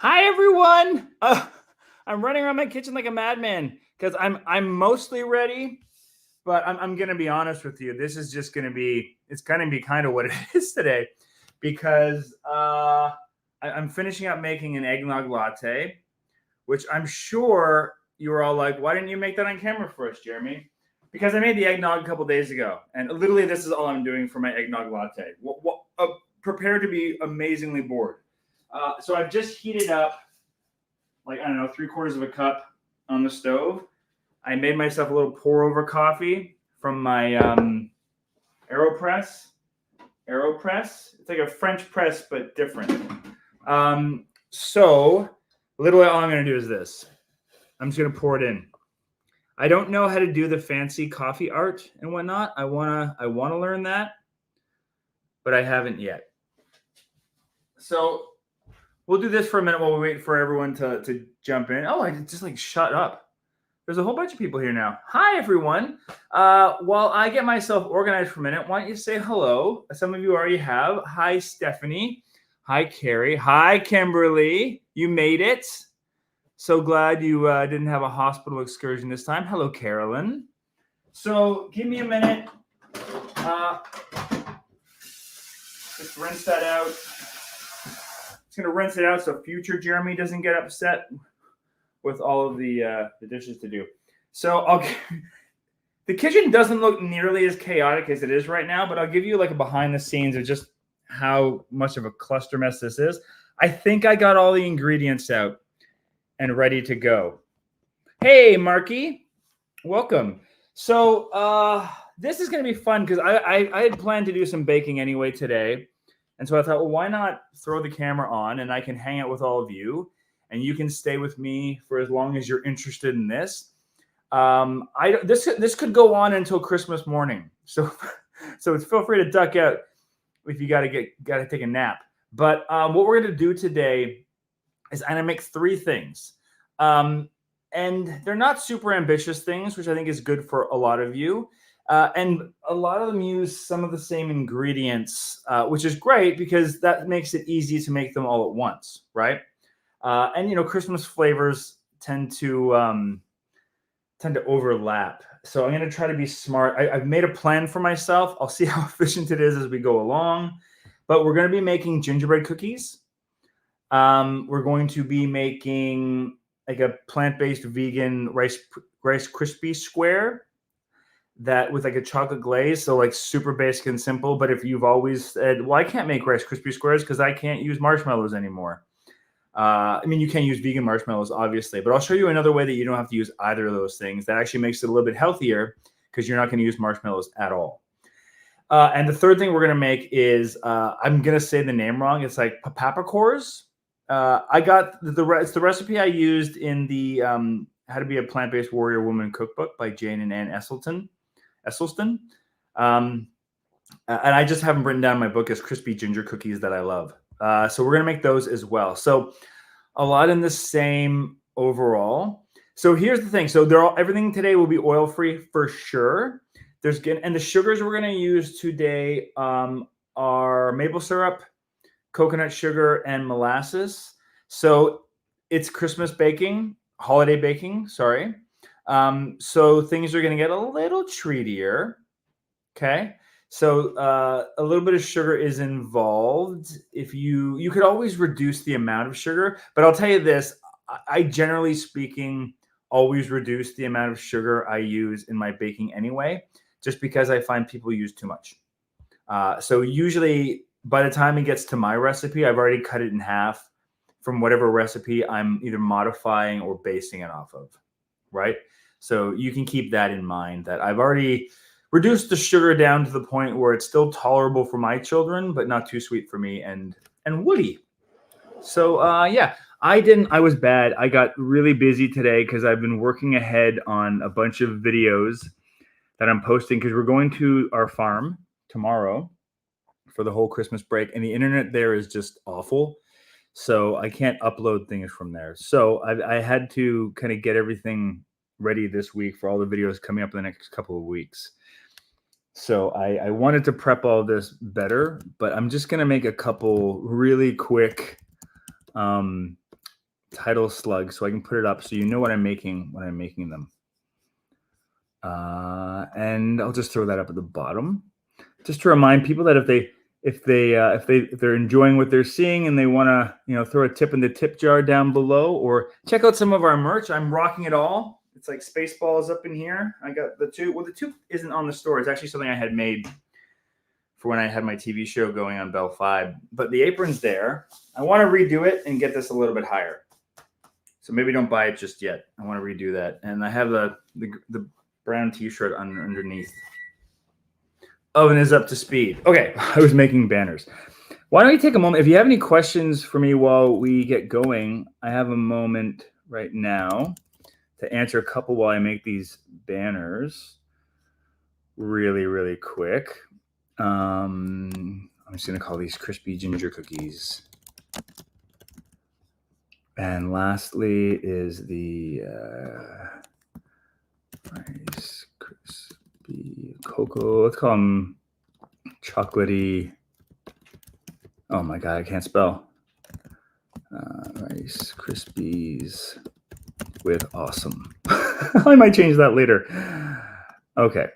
Hi everyone. I'm running around my kitchen like a madman because I'm mostly ready, but I'm gonna be honest with you. This is just gonna be kind of what it is today, because I'm finishing up making an eggnog latte, which I'm sure you were all like, "Why didn't you make that on camera for us, Jeremy?" Because I made the eggnog a couple days ago, and literally this is all I'm doing for my eggnog latte. Prepare to be amazingly bored. So I've just heated up, like, I don't know, 3/4 of a cup on the stove. I made myself a little pour over coffee from my AeroPress. AeroPress. It's like a French press, but different. So literally all I'm going to do is this. I'm just going to pour it in. I don't know how to do the fancy coffee art and whatnot. I wanna learn that, but I haven't yet. So we'll do this for a minute while we wait for everyone to jump in. Oh, I just like shut up. There's a whole bunch of people here now. Hi, everyone. While I get myself organized for a minute, why don't you say hello? Some of you already have. Hi, Stephanie. Hi, Carrie. Hi, Kimberly. You made it. So glad you didn't have a hospital excursion this time. Hello, Carolyn. So give me a minute. Just rinse that out. Just going to rinse it out so future Jeremy doesn't get upset with all of the dishes to do. So the kitchen doesn't look nearly as chaotic as it is right now, but I'll give you like a behind the scenes of just how much of a cluster mess this is. I think I got all the ingredients out and ready to go. Hey, Marky, welcome. So this is going to be fun because I had planned to do some baking anyway today. And so I thought, well, why not throw the camera on and I can hang out with all of you and you can stay with me for as long as you're interested in this. This could go on until Christmas morning. So feel free to duck out if you gotta take a nap. But what we're gonna do today is I'm gonna make 3 things. And they're not super ambitious things, which I think is good for a lot of you. And a lot of them use some of the same ingredients, which is great because that makes it easy to make them all at once, right? And you know, Christmas flavors tend to overlap. So I'm going to try to be smart. I've made a plan for myself. I'll see how efficient it is as we go along. But we're going to be making gingerbread cookies. We're going to be making like a plant-based vegan Rice Krispie square that with like a chocolate glaze, so like super basic and simple. But if you've always said, well, I can't make Rice Krispie squares because I can't use marshmallows anymore. I mean, you can use vegan marshmallows, obviously, but I'll show you another way that you don't have to use either of those things. That actually makes it a little bit healthier because you're not going to use marshmallows at all. And the third thing we're going to make is, I'm going to say the name wrong. It's like papapacores. I got it's the recipe I used in the How to Be a Plant-Based Warrior Woman cookbook by Jane and Ann Esselstyn. And I just have them written down in my book as crispy ginger cookies that I love. So we're going to make those as well. So a lot in the same overall. So here's the thing. So everything today will be oil-free for sure. And the sugars we're going to use today are maple syrup, coconut sugar, and molasses. So it's Christmas baking, holiday baking, sorry. So things are going to get a little treatier. Okay. So a little bit of sugar is involved. If you could always reduce the amount of sugar, but I'll tell you this, I generally speaking always reduce the amount of sugar I use in my baking anyway, just because I find people use too much. So usually by the time it gets to my recipe, I've already cut it in half from whatever recipe I'm either modifying or basing it off of, right? So you can keep that in mind, that I've already reduced the sugar down to the point where it's still tolerable for my children, but not too sweet for me and Woody. So yeah, I was bad. I got really busy today because I've been working ahead on a bunch of videos that I'm posting because we're going to our farm tomorrow for the whole Christmas break, and the internet there is just awful. So I can't upload things from there. So I had to kind of get everything ready this week for all the videos coming up in the next couple of weeks. So I wanted to prep all this better, but I'm just going to make a couple really quick title slug so I can put it up so you know what I'm making when I'm making them. And I'll just throw that up at the bottom, just to remind people that if they're enjoying what they're seeing and they want to throw a tip in the tip jar down below, or check out some of our merch. I'm rocking it all. It's like Spaceballs up in here. I got the tube. Well, the tube isn't on the store. It's actually something I had made for when I had my TV show going on Bell 5. But the apron's there. I want to redo it and get this a little bit higher. So maybe don't buy it just yet. I want to redo that. And I have the brown t-shirt underneath. Oven is up to speed. Okay, I was making banners. Why don't you take a moment? If you have any questions for me while we get going, I have a moment right now to answer a couple while I make these banners really, really quick. I'm just going to call these crispy ginger cookies. And lastly is the Rice Krispie cocoa. Let's call them chocolatey. Oh my God, I can't spell. Rice Krispies with awesome. I might change that later. Okay.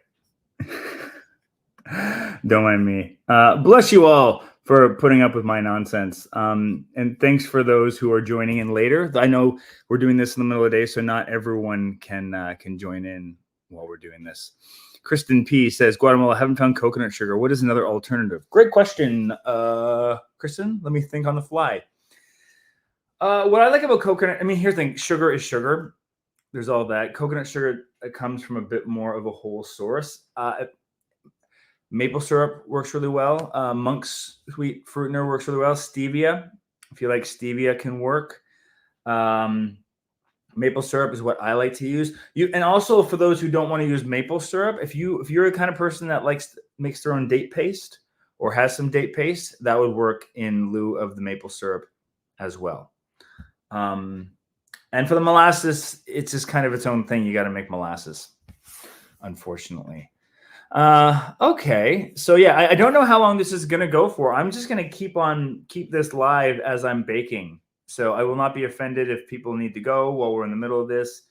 Don't mind me. Bless you all for putting up with my nonsense. And thanks for those who are joining in later. I know we're doing this in the middle of the day, so not everyone can join in while we're doing this. Kristen P says, Guatemala, I haven't found coconut sugar. What is another alternative? Great question, Kristen. Let me think on the fly. What I like about coconut, here's the thing. Sugar is sugar. There's all that. Coconut sugar, it comes from a bit more of a whole source. Maple syrup works really well. Monk's sweet fruitener works really well. Stevia, if you like stevia, can work. Maple syrup is what I like to use. And also for those who don't want to use maple syrup, if you're a kind of person that makes their own date paste or has some date paste, that would work in lieu of the maple syrup as well. And for the molasses, it's just kind of its own thing. You got to make molasses, unfortunately. Okay. So yeah, I don't know how long this is going to go for. I'm just going to keep this live as I'm baking. So I will not be offended if people need to go while we're in the middle of this.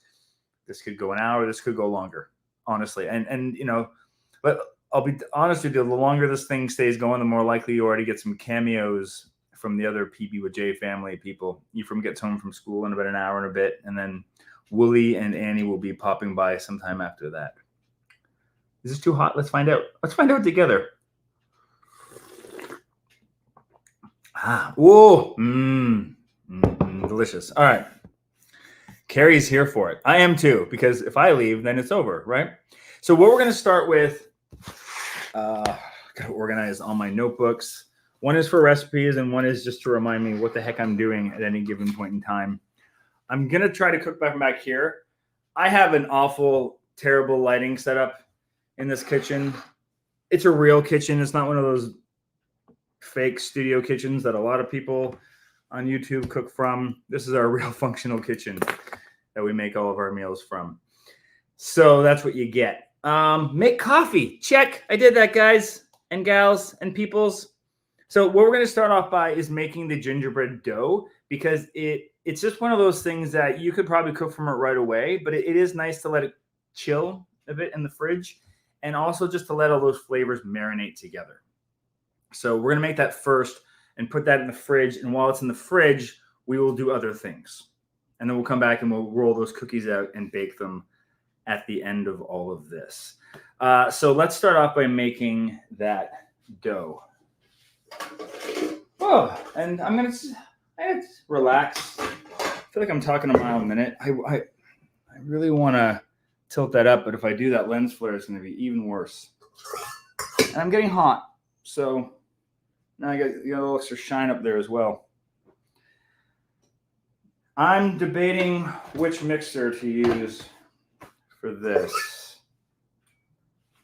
This could go an hour. This could go longer, honestly. And but I'll be honest with you, the longer this thing stays going, the more likely you already get some cameos from the other PB with J family people. Ephraim gets home from school in about an hour and a bit, and then Wooly and Annie will be popping by sometime after that. Is this too hot? Let's find out. Let's find out together. Whoa. Delicious. All right. Carrie's here for it. I am too, because if I leave, then it's over, right? So what we're going to start with, got to organize all my notebooks. One is for recipes, and one is just to remind me what the heck I'm doing at any given point in time. I'm going to try to cook back here. I have an awful, terrible lighting setup in this kitchen. It's a real kitchen. It's not one of those fake studio kitchens that a lot of people on YouTube cook from. This is our real functional kitchen that we make all of our meals from. So that's what you get. Make coffee. Check. I did that, guys and gals and peoples. So what we're going to start off by is making the gingerbread dough, because it's just one of those things that you could probably cook from it right away, but it is nice to let it chill a bit in the fridge, and also just to let all those flavors marinate together. So we're going to make that first and put that in the fridge. And while it's in the fridge, we will do other things. And then we'll come back and we'll roll those cookies out and bake them at the end of all of this. So let's start off by making that dough. Oh, and I have to relax. I feel like I'm talking a mile a minute. I really want to tilt that up, but if I do, that lens flare is going to be even worse. And I'm getting hot, so now I got a little extra shine up there as well. I'm debating which mixer to use for this.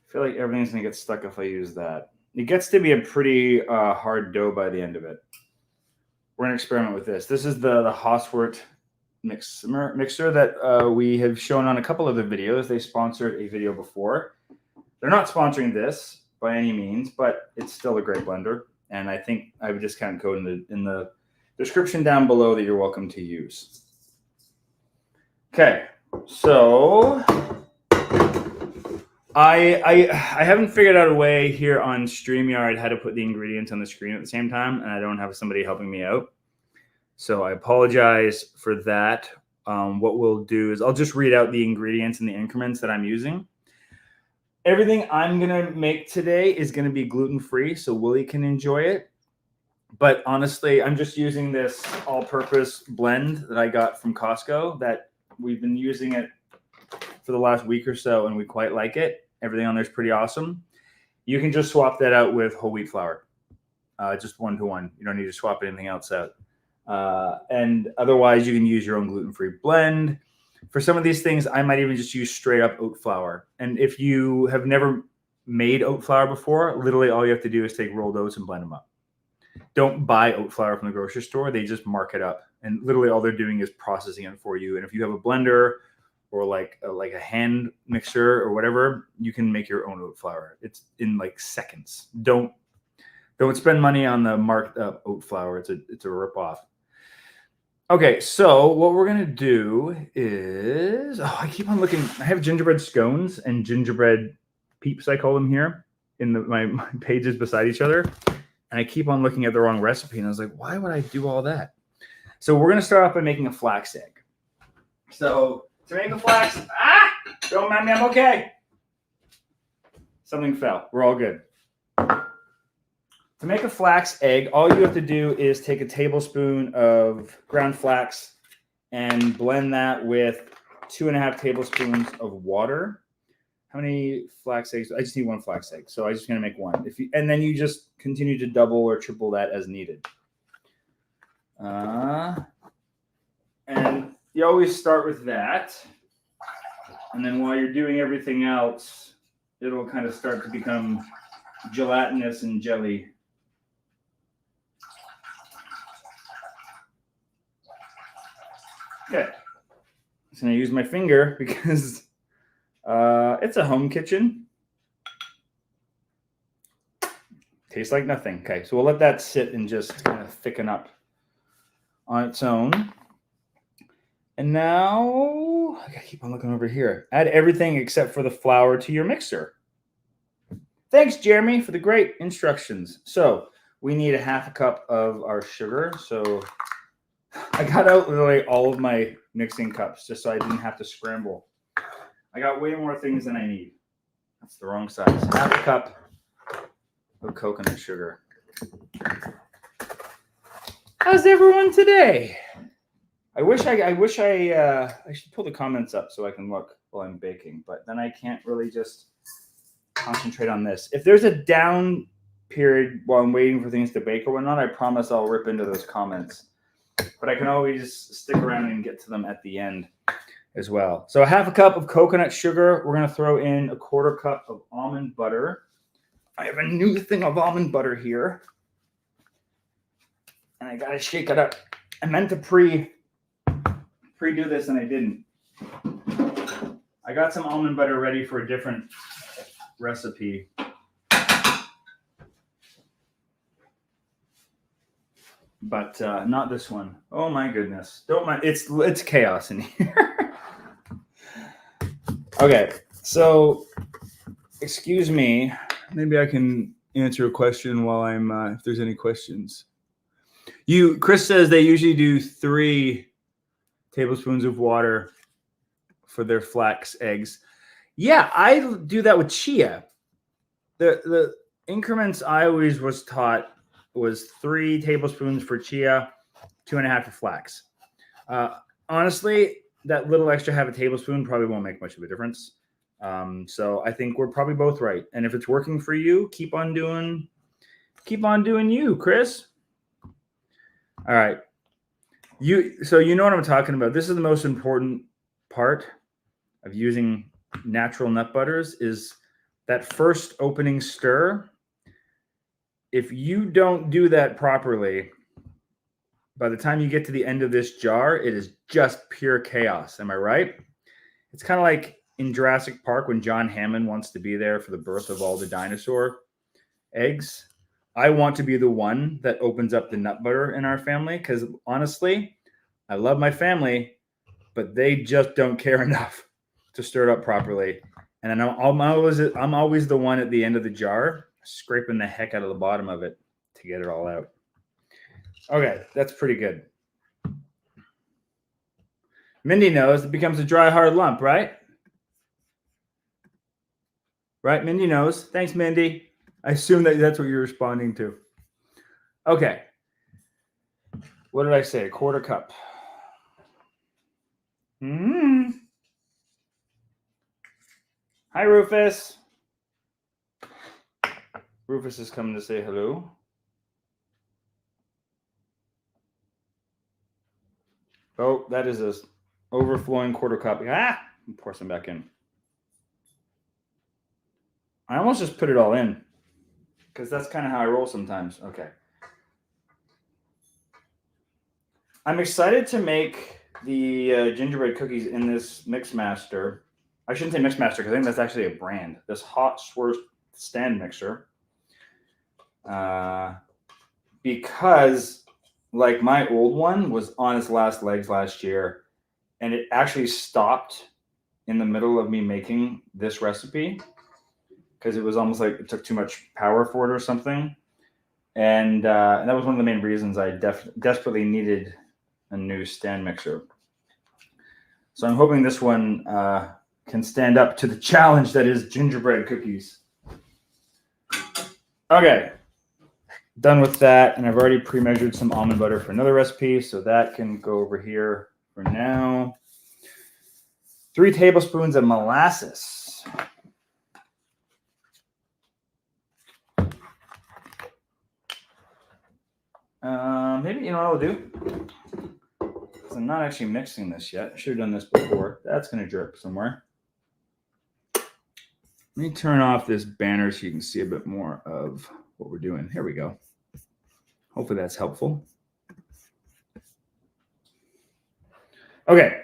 I feel like everything's going to get stuck if I use that. It gets to be a pretty hard dough by the end of it. We're going to experiment with this. This is the Hoswart mixer that we have shown on a couple of the videos. They sponsored a video before. They're not sponsoring this by any means, but it's still a great blender. And I think I would just kind of code in the description down below that you're welcome to use. Okay, so I haven't figured out a way here on StreamYard how to put the ingredients on the screen at the same time, and I don't have somebody helping me out. So I apologize for that. What we'll do is I'll just read out the ingredients and the increments that I'm using. Everything I'm going to make today is going to be gluten-free, so Willie can enjoy it. But honestly, I'm just using this all-purpose blend that I got from Costco that we've been using it for the last week or so, and we quite like it. Everything on there is pretty awesome. You can just swap that out with whole wheat flour, just 1-to-1. You don't need to swap anything else out. And otherwise, you can use your own gluten-free blend. For some of these things, I might even just use straight up oat flour. And if you have never made oat flour before, literally all you have to do is take rolled oats and blend them up. Don't buy oat flour from the grocery store. They just mark it up. And literally all they're doing is processing it for you. And if you have a blender or like a hand mixer or whatever, you can make your own oat flour. It's in like seconds. Don't spend money on the marked up oat flour. It's a ripoff. Okay, so what we're gonna do is, I keep on looking. I have gingerbread scones and gingerbread peeps, I call them here, in my pages beside each other. And I keep on looking at the wrong recipe, and I was like, why would I do all that? So we're gonna start off by making a flax egg. So to make a flax, don't mind me, I'm okay. Something fell. We're all good. To make a flax egg, all you have to do is take a tablespoon of ground flax and blend that with 2.5 tablespoons of water. How many flax eggs? I just need 1 flax egg, so I'm just going to make 1. And then you just continue to double or triple that as needed. And you always start with that. And then while you're doing everything else, it'll kind of start to become gelatinous and jelly. Okay, so I use my finger because it's a home kitchen. Tastes like nothing. Okay, so we'll let that sit and just kind of thicken up on its own. And now, I gotta keep on looking over here. Add everything except for the flour to your mixer. Thanks, Jeremy, for the great instructions. So we need 1/2 cup of our sugar. So I got out literally all of my mixing cups just so I didn't have to scramble. I got way more things than I need. That's the wrong size. 1/2 cup of coconut sugar. How's everyone today? I should pull the comments up so I can look while I'm baking, but then I can't really just concentrate on this. If there's a down period while I'm waiting for things to bake or whatnot, I promise I'll rip into those comments. But I can always stick around and get to them at the end as well. So 1/2 cup of coconut sugar. We're going to throw in 1/4 cup of almond butter. I have a new thing of almond butter here. And I got to shake it up. I meant to pre-do this and I didn't. I got some almond butter ready for a different recipe. But not this one. Oh my goodness. Don't mind. It's chaos in here. Okay. So excuse me. Maybe I can answer a question while I'm if there's any questions. Chris says they usually do 3 tablespoons of water for their flax eggs. Yeah, I do that with chia. The increments I always was taught was 3 tablespoons for chia, 2.5 for flax. Honestly, that little extra 1/2 tablespoon probably won't make much of a difference. So I think we're probably both right. And if it's working for you, keep on doing you, Chris. All right. So you know what I'm talking about. This is the most important part of using natural nut butters is that first opening stir. If you don't do that properly, by the time you get to the end of this jar, it is just pure chaos. Am I right? It's kind of like in Jurassic Park when John Hammond wants to be there for the birth of all the dinosaur eggs. I want to be the one that opens up the nut butter in our family because honestly, I love my family, but they just don't care enough to stir it up properly. And then I'm always the one at the end of the jar scraping the heck out of the bottom of it to get it all out. Okay, that's pretty good. Mindy knows it becomes a dry, hard lump, right? Right, Mindy knows. Thanks, Mindy. I assume that's what you're responding to. Okay. What did I say? A quarter cup. Hi, Rufus. Rufus is coming to say hello. Oh, that is a overflowing quarter cup. Pour some back in. I almost just put it all in because that's kind of how I roll sometimes. Okay. I'm excited to make the gingerbread cookies in this Mixmaster. I shouldn't say Mixmaster because I think that's actually a brand. This Hot Swirl stand mixer. Because like my old one was on its last legs last year, and it actually stopped in the middle of me making this recipe because it was almost like it took too much power for it or something. And that was one of the main reasons I desperately needed a new stand mixer. So I'm hoping this one can stand up to the challenge that is gingerbread cookies. Okay, done with that, and I've already pre-measured some almond butter for another recipe, so that can go over here for now. 3 tablespoons of molasses. Maybe, you know what I'll do? Because I'm not actually mixing this yet. I should have done this before. That's going to drip somewhere. Let me turn off this banner so you can see a bit more of what we're doing. Here we go. Hopefully that's helpful. Okay.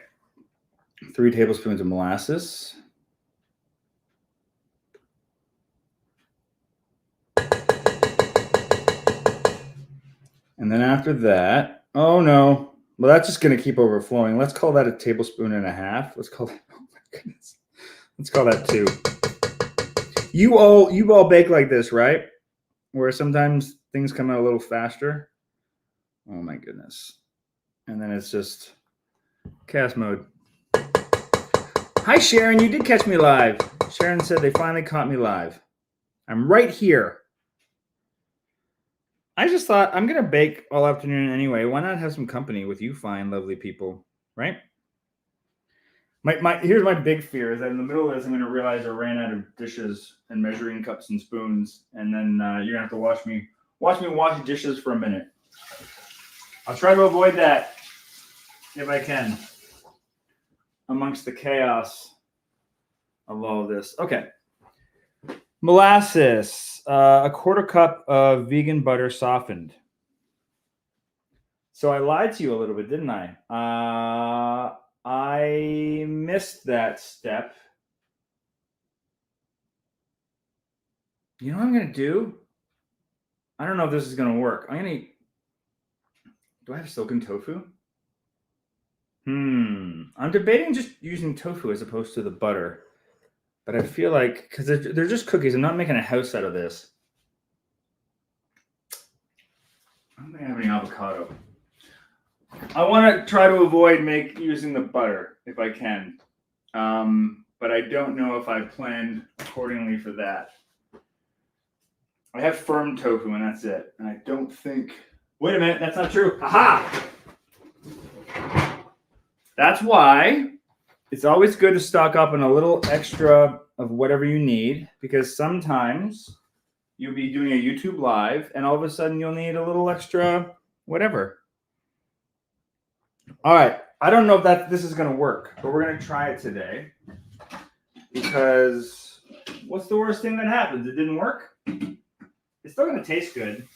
3 tablespoons of molasses. And then after that, oh no. Well, that's just going to keep overflowing. Let's call that 1.5 tablespoons. Let's call that, oh my goodness. Let's call that 2. You all bake like this, right? Where sometimes things come out a little faster. Oh my goodness. And then it's just cast mode. Hi, Sharon. You did catch me live. Sharon said they finally caught me live. I'm right here. I just thought I'm going to bake all afternoon anyway. Why not have some company with you fine, lovely people, right? Here's my big fear is that in the middle of this, I'm going to realize I ran out of dishes and measuring cups and spoons. And then you're going to have to watch me wash dishes for a minute. I'll try to avoid that if I can amongst the chaos of all of this. Okay. Molasses, 1/4 cup of vegan butter softened. So I lied to you a little bit, didn't I? I missed that step. You know what I'm going to do? I don't know if this is going to work. Do I have silken tofu? I'm debating just using tofu as opposed to the butter. But I feel like, because they're just cookies, I'm not making a house out of this. I don't think I have any avocado. I want to try to avoid using the butter if I can. But I don't know if I planned accordingly for that. I have firm tofu and that's it. And I don't think... Wait a minute, that's not true. Aha! That's why it's always good to stock up on a little extra of whatever you need, because sometimes you'll be doing a YouTube live and all of a sudden you'll need a little extra whatever. All right. I don't know if this is going to work, but we're going to try it today because what's the worst thing that happens? It didn't work. It's still going to taste good.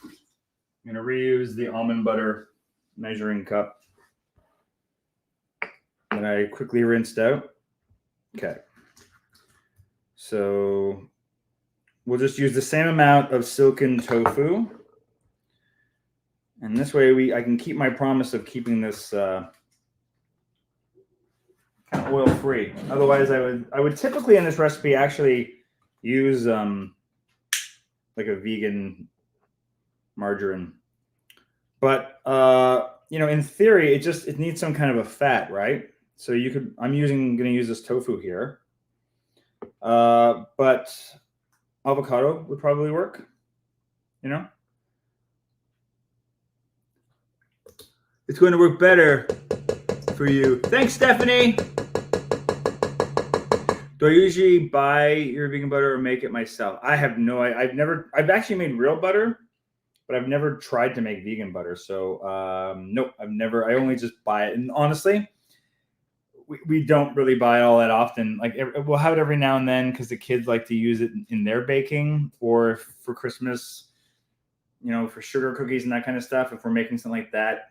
I'm going to reuse the almond butter measuring cup that I quickly rinsed out. Okay. So we'll just use the same amount of silken tofu. And this way I can keep my promise of keeping this kind of oil free. Otherwise, I would typically in this recipe actually use like a vegan margarine. But in theory, it needs some kind of a fat, right? So I'm going to use this tofu here. But avocado would probably work, It's going to work better for you. Thanks, Stephanie. Do I usually buy your vegan butter or make it myself? I have no idea. I've actually made real butter, but I've never tried to make vegan butter. So, nope, I only just buy it. And honestly, we don't really buy it all that often. Like we'll have it every now and then because the kids like to use it in their baking or for Christmas, for sugar cookies and that kind of stuff. If we're making something like that,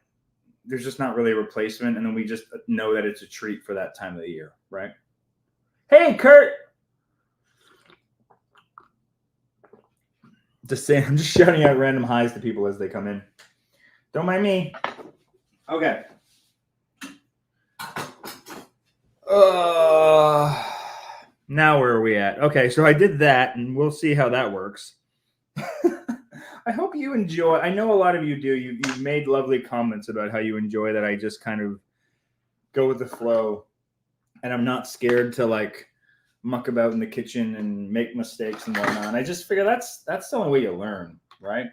there's just not really a replacement. And then we just know that it's a treat for that time of the year, right? Hey, Kurt. Just saying, I'm just shouting out random highs to people as they come in. Don't mind me. Okay. Now where are we at? Okay, so I did that, and we'll see how that works. I hope you enjoy. I know a lot of you do. You've made lovely comments about how you enjoy that I just kind of go with the flow, and I'm not scared to like muck about in the kitchen and make mistakes and whatnot. I just figure that's the only way you learn, right?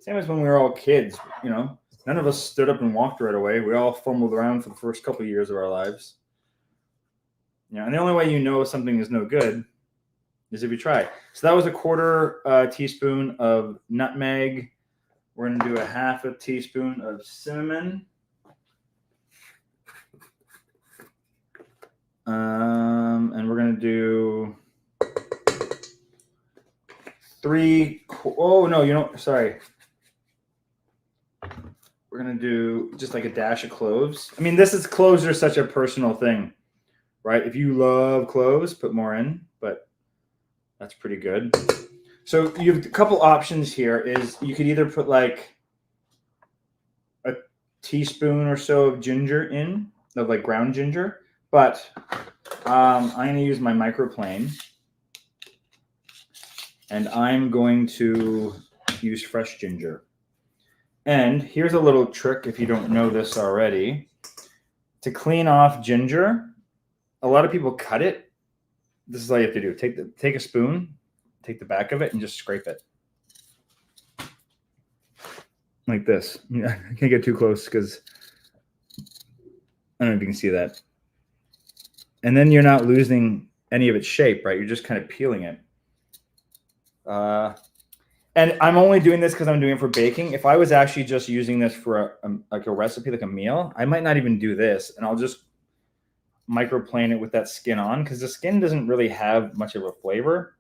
Same as when we were all kids. None of us stood up and walked right away. We all fumbled around for the first couple of years of our lives. And the only way you know something is no good is if you try. So that was a quarter teaspoon of nutmeg. We're going to do a half a teaspoon of cinnamon. And we're going to do sorry. We're going to do just like a dash of cloves. I mean, cloves are such a personal thing, right? If you love cloves, put more in, but that's pretty good. So you have a couple options here is you could either put like a teaspoon or so of ginger in, of like ground ginger, but I'm going to use my microplane and I'm going to use fresh ginger. And here's a little trick if you don't know this already. To clean off ginger, a lot of people cut it. This is all you have to do. Take a spoon, take the back of it, and just scrape it. Like this. I can't get too close because I don't know if you can see that. And then you're not losing any of its shape, right? You're just kind of peeling it. And I'm only doing this because I'm doing it for baking. If I was actually just using this for a recipe, like a meal, I might not even do this. And I'll just microplane it with that skin on because the skin doesn't really have much of a flavor.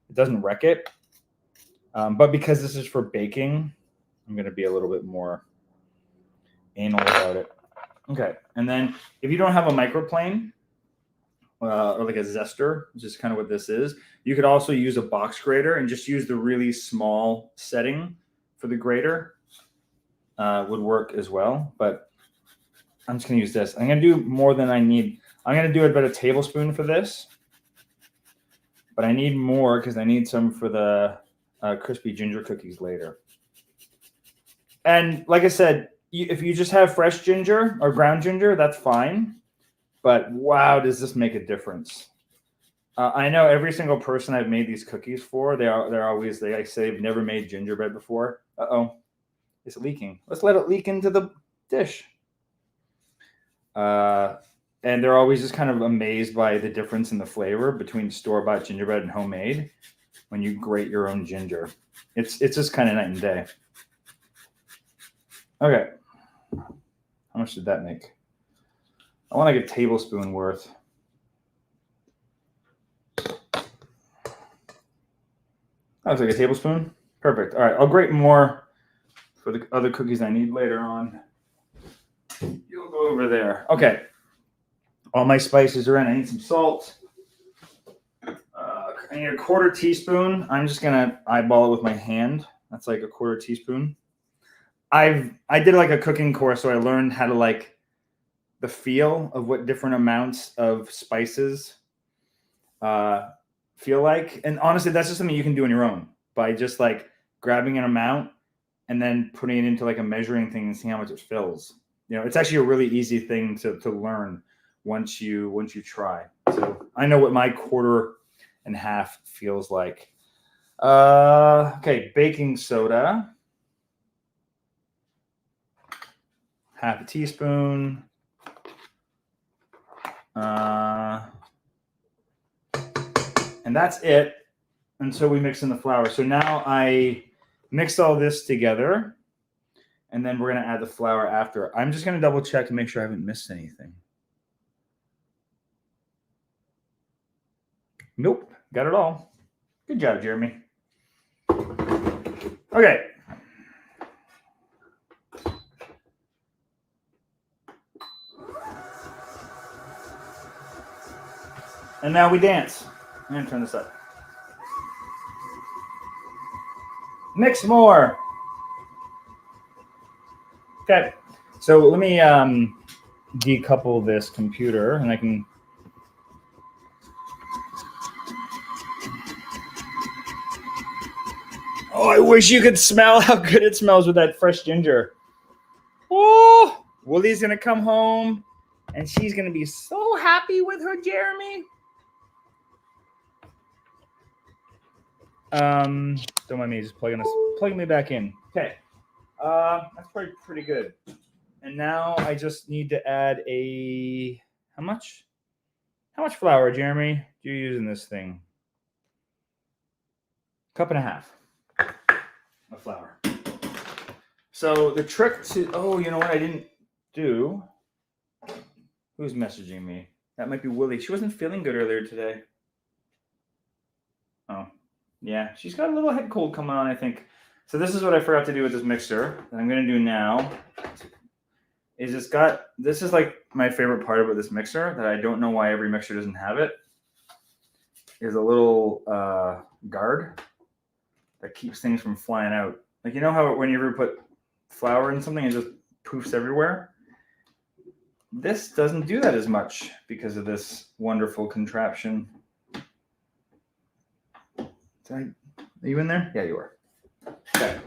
It doesn't wreck it. But because this is for baking, I'm going to be a little bit more anal about it. Okay. And then if you don't have a microplane or like a zester, which is kind of what this is, you could also use a box grater and just use the really small setting for the grater. Would work as well. But I'm just going to use this. I'm going to do more than I need. I'm going to do about a tablespoon for this. But I need more because I need some for the crispy ginger cookies later. And like I said, if you just have fresh ginger or ground ginger, that's fine. But wow, does this make a difference? I know every single person I've made these cookies for, they say they've never made gingerbread before. Uh-oh, it's leaking. Let's let it leak into the dish. And they're always just kind of amazed by the difference in the flavor between store-bought gingerbread and homemade when you grate your own ginger. It's just kind of night and day. Okay. How much did that make? I want like a tablespoon worth. That looks like a tablespoon. Perfect. All right. I'll grate more for the other cookies I need later on. You'll go over there. Okay. All my spices are in. I need some salt. I need a quarter teaspoon. I'm just going to eyeball it with my hand. That's like a quarter teaspoon. I did like a cooking course, so I learned how to like the feel of what different amounts of spices feel like. And honestly, that's just something you can do on your own by just like grabbing an amount and then putting it into like a measuring thing and seeing how much it fills. You know, it's actually a really easy thing to learn once you try. So I know what my 1/4 feels like. Okay, baking soda. 1/2 teaspoon. And that's it until we mix in the flour. So now I mixed all this together, and then we're going to add the flour after. I'm just going to double check to make sure I haven't missed anything. Nope, got it all. Good job, Jeremy. Okay. And now we dance. I'm going to turn this up. Mix more. Okay, so let me decouple this computer, and I can. Oh, I wish you could smell how good it smells with that fresh ginger. Oh, Woolie's gonna come home, and she's gonna be so happy with her Jeremy. Don't mind me just plugging me back in. Okay, that's probably pretty good. And now I just need to add how much? How much flour, Jeremy? Do you use in this thing? 1.5 cups of flour. So the trick to, you know what I didn't do? Who's messaging me? That might be Willie. She wasn't feeling good earlier today. Oh, yeah. She's got a little head cold coming on, I think. So this is what I forgot to do with this mixer that I'm going to do now. Is this is like my favorite part about this mixer that I don't know why every mixer doesn't have it. Is a little guard that keeps things from flying out. Like, you know how when you ever put flour in something, it just poofs everywhere? This doesn't do that as much because of this wonderful contraption. Are you in there? Yeah, you are. Okay,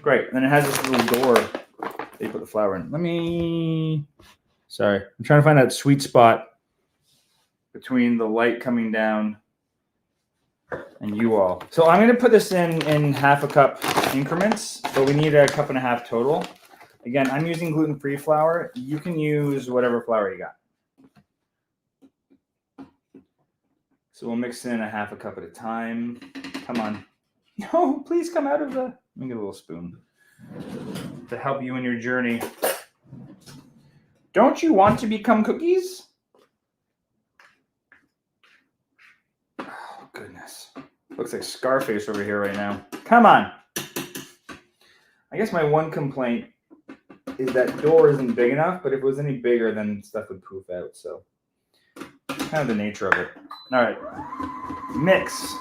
great. Then it has this little door that you put the flour in. Sorry, I'm trying to find that sweet spot between the light coming down and you all. So I'm going to put this in 1/2 cup increments, but we need 1.5 cups total. Again, I'm using gluten-free flour. You can use whatever flour you got. So we'll mix in 1/2 cup at a time. Come on. No, please come out of the... Let me get a little spoon to help you in your journey. Don't you want to become cookies? Oh, goodness. Looks like Scarface over here right now. Come on. I guess my one complaint is that door isn't big enough, but if it was any bigger, then stuff would poof out. So kind of the nature of it. All right. Mix.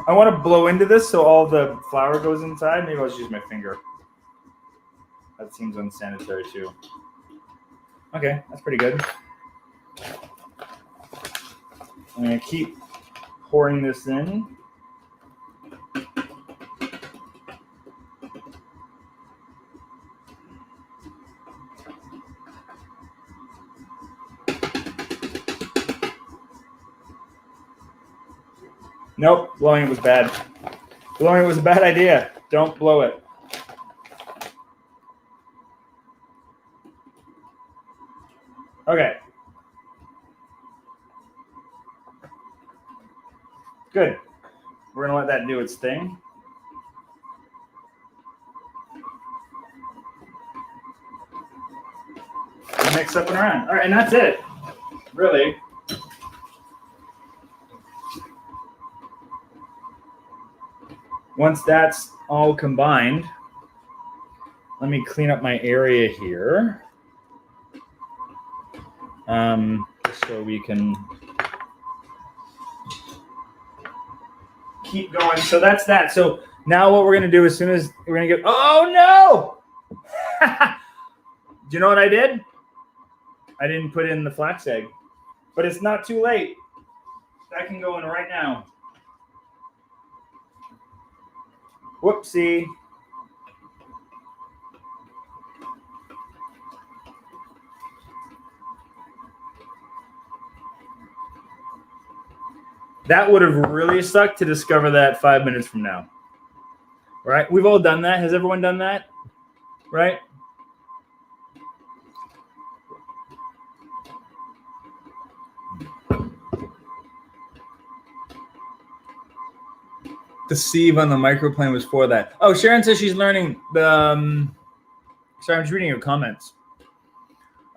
I want to blow into this so all the flour goes inside. Maybe I'll just use my finger. That seems unsanitary too. Okay, that's pretty good. I'm going to keep pouring this in. Nope, blowing it was bad. Blowing it was a bad idea. Don't blow it. Okay. Good. We're going to let that do its thing. Mix up and around. All right, and that's it. Really. Once that's all combined, let me clean up my area here. So we can keep going. So that's that. So Now what we're going to do as soon as we're going to get, oh no! Do you know what I did? I didn't put in the flax egg, but it's not too late. That can go in right now. Whoopsie. That would have really sucked to discover that 5 minutes from now. Right? We've all done that. Has everyone done that? Right? The sieve on the microplane was for that. Oh, Sharon says she's learning the. Sorry, I'm just reading your comments.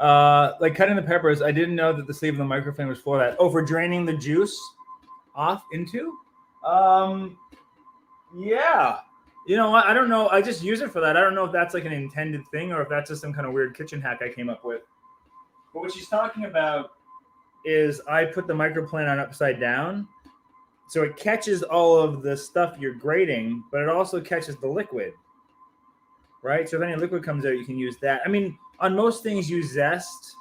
Like cutting the peppers, I didn't know that the sleeve of the microplane was for that. Oh, for draining the juice off into? Yeah. You know what? I don't know. I just use it for that. I don't know if that's like an intended thing or if that's just some kind of weird kitchen hack I came up with. But what she's talking about is I put the microplane on upside down. So it catches all of the stuff you're grating, but it also catches the liquid, right? So if any liquid comes out, you can use that. I mean, on most things you zest,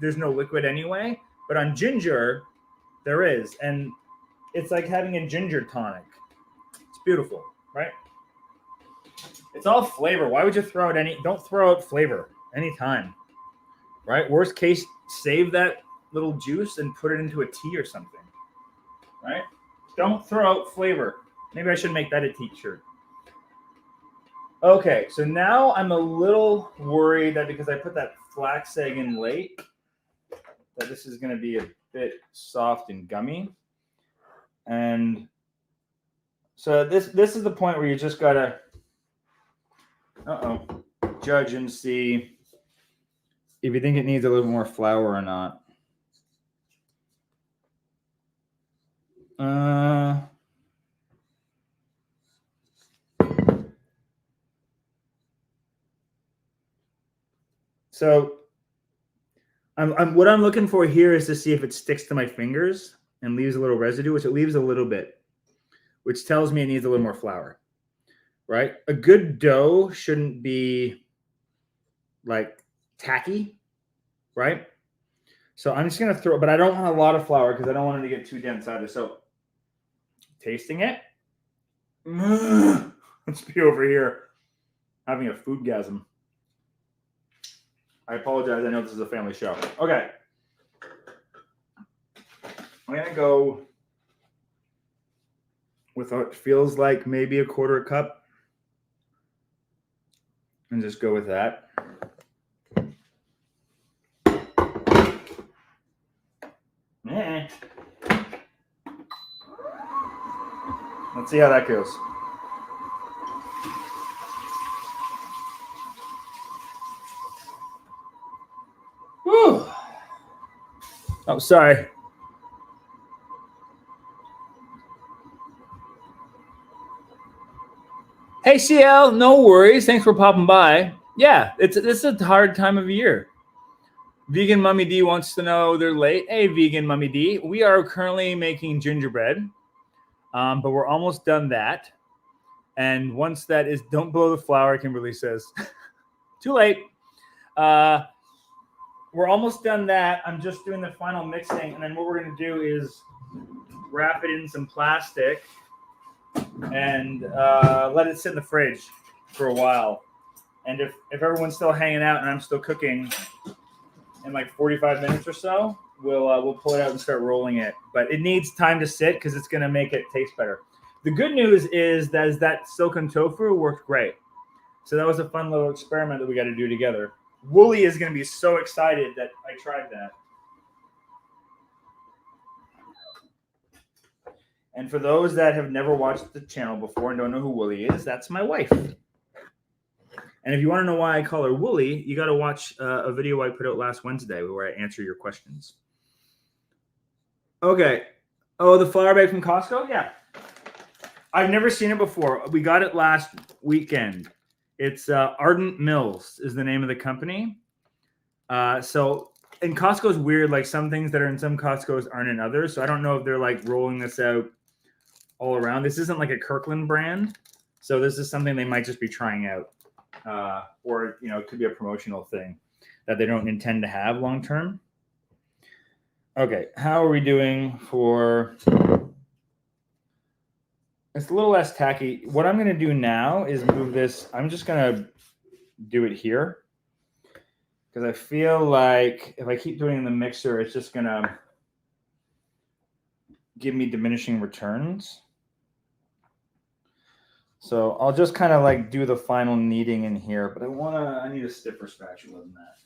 there's no liquid anyway, but on ginger, there is. And it's like having a ginger tonic. It's beautiful, right? It's all flavor. Why would you throw out don't throw out flavor anytime, right? Worst case, save that little juice and put it into a tea or something, right? Don't throw out flavor. Maybe I should make that a t-shirt. Okay, so now I'm a little worried that because I put that flax egg in late, that this is going to be a bit soft and gummy. And so this is the point where you just got to judge and see if you think it needs a little more flour or not. So what I'm looking for here is to see if it sticks to my fingers and leaves a little residue, which it leaves a little bit, which tells me it needs a little more flour, right? A good dough shouldn't be like tacky, right? So I'm just going to throw, but I don't want a lot of flour because I don't want it to get too dense either. So tasting it. Let's be over here having a foodgasm. I apologize. I know this is a family show. Okay. I'm going to go with what feels like maybe a quarter cup and just go with that. Let's see how that goes. Whew. Oh, sorry. Hey, CL, no worries. Thanks for popping by. Yeah, this is a hard time of year. Vegan Mummy D wants to know they're late. Hey, Vegan Mummy D. We are currently making gingerbread, but we're almost done that. And once that is, don't blow the flour, Kimberly says. Too late. We're almost done that. I'm just doing the final mixing. And then what we're going to do is wrap it in some plastic and let it sit in the fridge for a while. And if everyone's still hanging out and I'm still cooking in like 45 minutes or so, we'll pull it out and start rolling it. But it needs time to sit because it's going to make it taste better. The good news is that silken tofu worked great. So that was a fun little experiment that we got to do together. Wooly is going to be so excited that I tried that. And for those that have never watched the channel before and don't know who Wooly is, that's my wife. And if you want to know why I call her Wooly, you got to watch a video I put out last Wednesday where I answer your questions. Okay. Oh, the flour bag from Costco? Yeah. I've never seen it before. We got it last weekend. It's Ardent Mills is the name of the company. So, and Costco's weird. Like some things that are in some Costco's aren't in others. So I don't know if they're like rolling this out all around. This isn't like a Kirkland brand. So this is something they might just be trying out, or it could be a promotional thing that they don't intend to have long term. Okay, how are we doing for? It's a little less tacky. What I'm going to do now is move this. I'm just going to do it here because I feel like if I keep doing it in the mixer, it's just going to give me diminishing returns. So I'll just kind of like do the final kneading in here, but I need a stiffer spatula than that.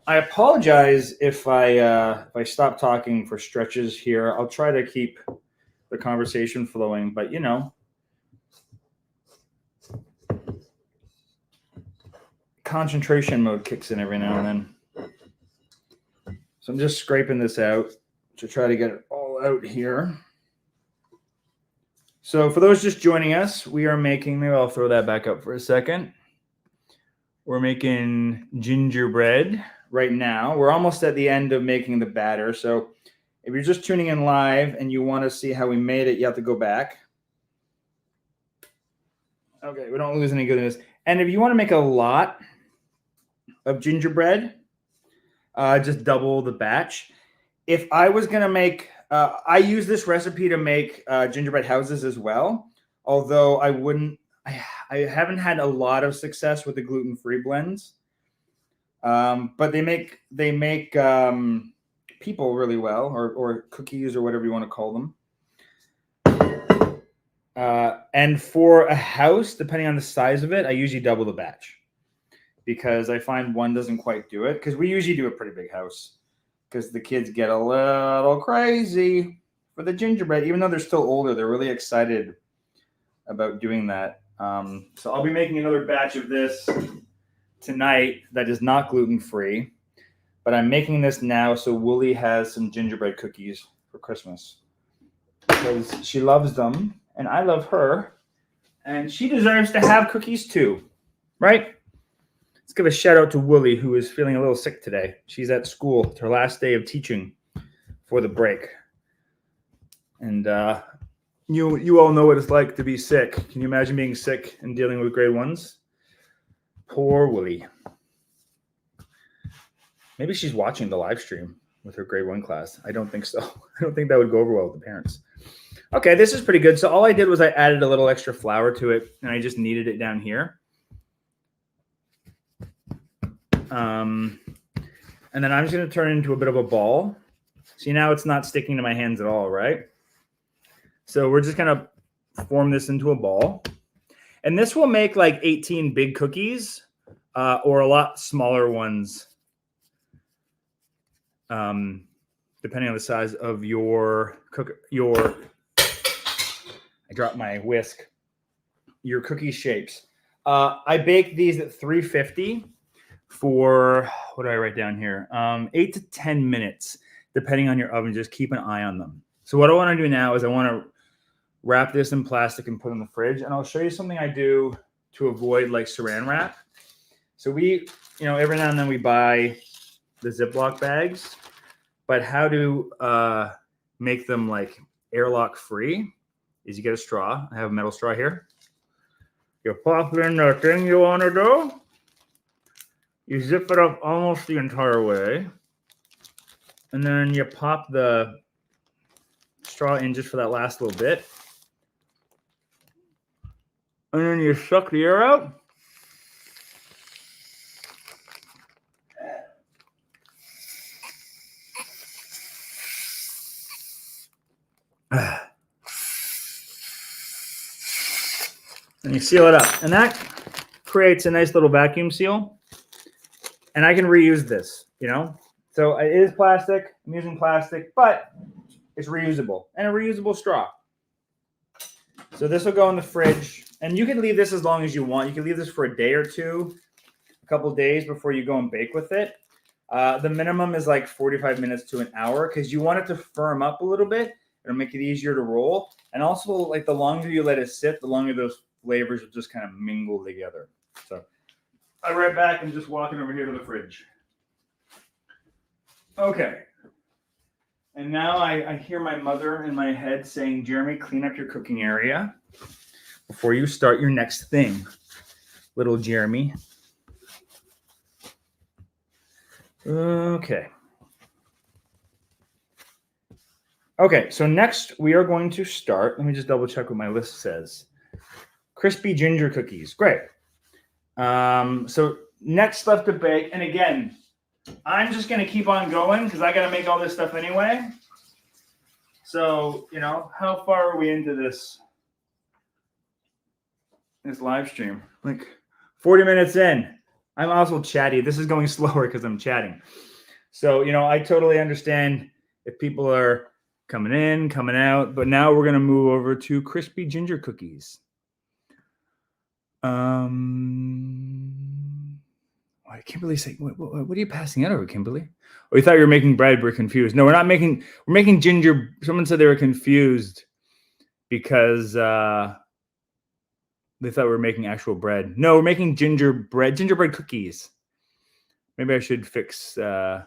I apologize if I stop talking for stretches here. I'll try to keep the conversation flowing, but concentration mode kicks in every now and then. So I'm just scraping this out to try to get it all out here. So for those just joining us, we are making, maybe I'll throw that back up for a second. We're making gingerbread right now. We're almost at the end of making the batter. So if you're just tuning in live and you want to see how we made it, you have to go back. Okay, we don't lose any goodness. And if you want to make a lot of gingerbread, just double the batch. If I was going to make, I use this recipe to make gingerbread houses as well, although I haven't had a lot of success with the gluten-free blends, but they make people really well, or cookies, or whatever you want to call them. And for a house, depending on the size of it, I usually double the batch because I find one doesn't quite do it, because we usually do a pretty big house because the kids get a little crazy for the gingerbread. Even though they're still older, they're really excited about doing that. So I'll be making another batch of this tonight that is not gluten-free, but I'm making this now so Wooly has some gingerbread cookies for Christmas because she loves them and I love her and she deserves to have cookies too, right? Let's give a shout out to Wooly, who is feeling a little sick today. She's at school. It's her last day of teaching for the break. And you all know what it's like to be sick. Can you imagine being sick and dealing with grade ones? Poor Wooly. Maybe she's watching the live stream with her grade one class. I don't think so. I don't think that would go over well with the parents. Okay, this is pretty good. So all I did was I added a little extra flour to it, and I just kneaded it down here. And then I'm just going to turn it into a bit of a ball. See, now it's not sticking to my hands at all, right? So we're just going to form this into a ball. And this will make like 18 big cookies or a lot smaller ones, depending on the size of your I dropped my whisk. Your cookie shapes. I bake these at 350 for, what do I write down here? 8 to 10 minutes, depending on your oven. Just keep an eye on them. So what I want to do now is I want to wrap this in plastic and put it in the fridge. And I'll show you something I do to avoid like saran wrap. So we, every now and then we buy the Ziploc bags, but how to make them like airlock free is you get a straw. I have a metal straw here. You pop in the thing you want to do. You zip it up almost the entire way. And then you pop the straw in just for that last little bit. And then you suck the air out. And you seal it up. And that creates a nice little vacuum seal. And I can reuse this, So it is plastic. I'm using plastic, but it's reusable. And a reusable straw. So this will go in the fridge. And you can leave this as long as you want. You can leave this for a day or two, a couple days before you go and bake with it. The minimum is like 45 minutes to an hour because you want it to firm up a little bit. It'll make it easier to roll. And also, like the longer you let it sit, the longer those flavors will just kind of mingle together. So I'll be right back and just walking over here to the fridge. Okay. And now I hear my mother in my head saying, Jeremy, clean up your cooking area before you start your next thing, little Jeremy. Okay. Okay, so next we are going to start. Let me just double check what my list says. Crispy ginger cookies. Great. So next left to bake. And again, I'm just going to keep on going because I got to make all this stuff anyway. So, you know, how far are we into this live stream? Like 40 minutes in. I'm also chatty. This is going slower because I'm chatting. So, you know, I totally understand if people are coming in, coming out, but now we're going to move over to crispy ginger cookies. I Kimberly saying, what are you passing out over, Kimberly? Oh, we thought you were making bread. We're confused. No, we're making ginger. Someone said they were confused because they thought we were making actual bread. No, we're making gingerbread cookies. Maybe I should fix. I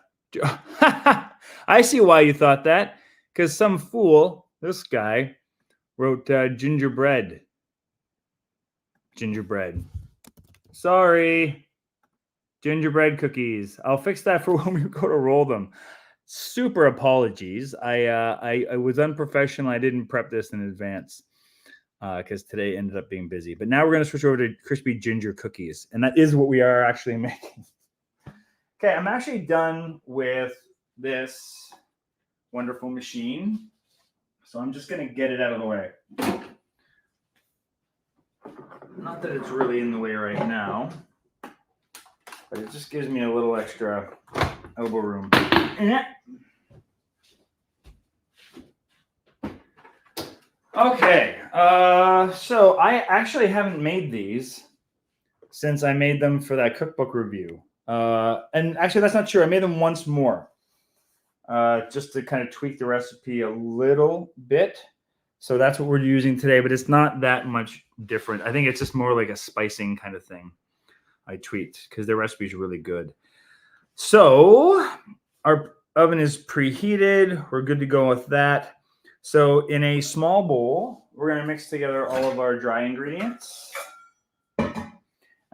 see why you thought that, because some fool, this guy, wrote gingerbread. Gingerbread. Sorry. Gingerbread cookies. I'll fix that for when we go to roll them. Super apologies. I was unprofessional. I didn't prep this in advance because today ended up being busy. But now we're going to switch over to crispy ginger cookies. And that is what we are actually making. Okay, I'm actually done with this wonderful machine. So I'm just going to get it out of the way. Not that it's really in the way right now, but it just gives me a little extra elbow room. Okay, so I actually haven't made these since I made them for that cookbook review. And actually, that's not true. I made them once more, just to kind of tweak the recipe a little bit. So that's what we're using today, but it's not that much different. I think it's just more like a spicing kind of thing I tweaked because the recipe is really good. So our oven is preheated. We're good to go with that. So in a small bowl, we're going to mix together all of our dry ingredients. And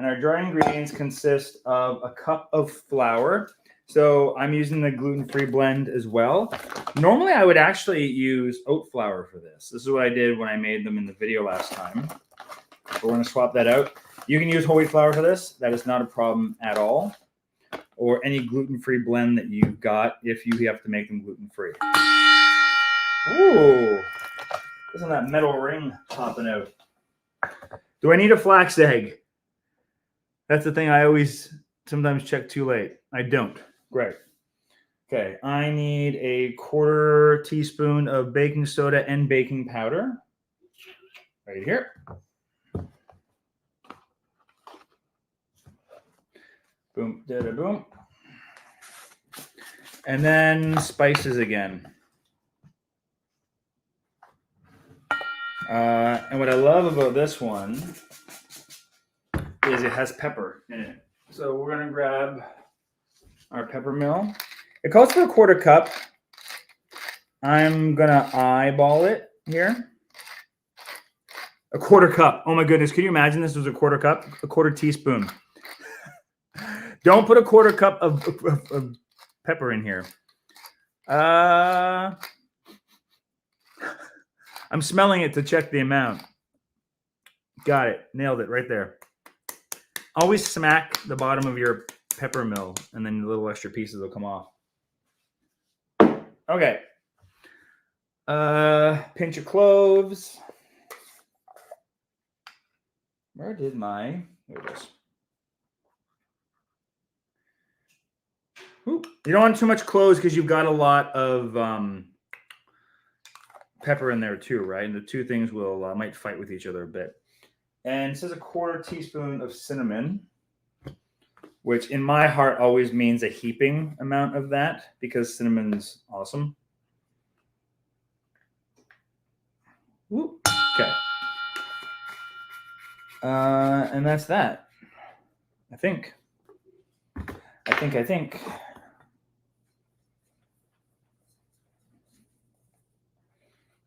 our dry ingredients consist of a cup of flour. So I'm using the gluten-free blend as well. Normally, I would actually use oat flour for this. This is what I did when I made them in the video last time. We're going to swap that out. You can use whole wheat flour for this. That is not a problem at all. Or any gluten-free blend that you've got if you have to make them gluten-free. Ooh, isn't that metal ring popping out? Do I need a flax egg? That's the thing I always sometimes check too late. I don't. Great. Okay, I need a 1/4 teaspoon of baking soda and baking powder. Right here. Boom, da-da, boom. And then spices again. And what I love about this one is it has pepper in it. So we're going to grab our pepper mill. It calls for a 1/4 cup. I'm going to eyeball it here. A 1/4 cup. Oh my goodness. Can you imagine this was a 1/4 cup? A 1/4 teaspoon. Don't put a 1/4 cup of pepper in here. I'm smelling it to check the amount. Got it. Nailed it right there. Always smack the bottom of your pepper mill and then the little extra pieces will come off. Okay. Pinch of cloves. Where did my... Here it is. Ooh, you don't want too much cloves because you've got a lot of pepper in there too, right? And the two things will might fight with each other a bit. And it says a 1/4 teaspoon of cinnamon, which in my heart always means a heaping amount of that because cinnamon's awesome. Woo. Okay. And that's that. I think.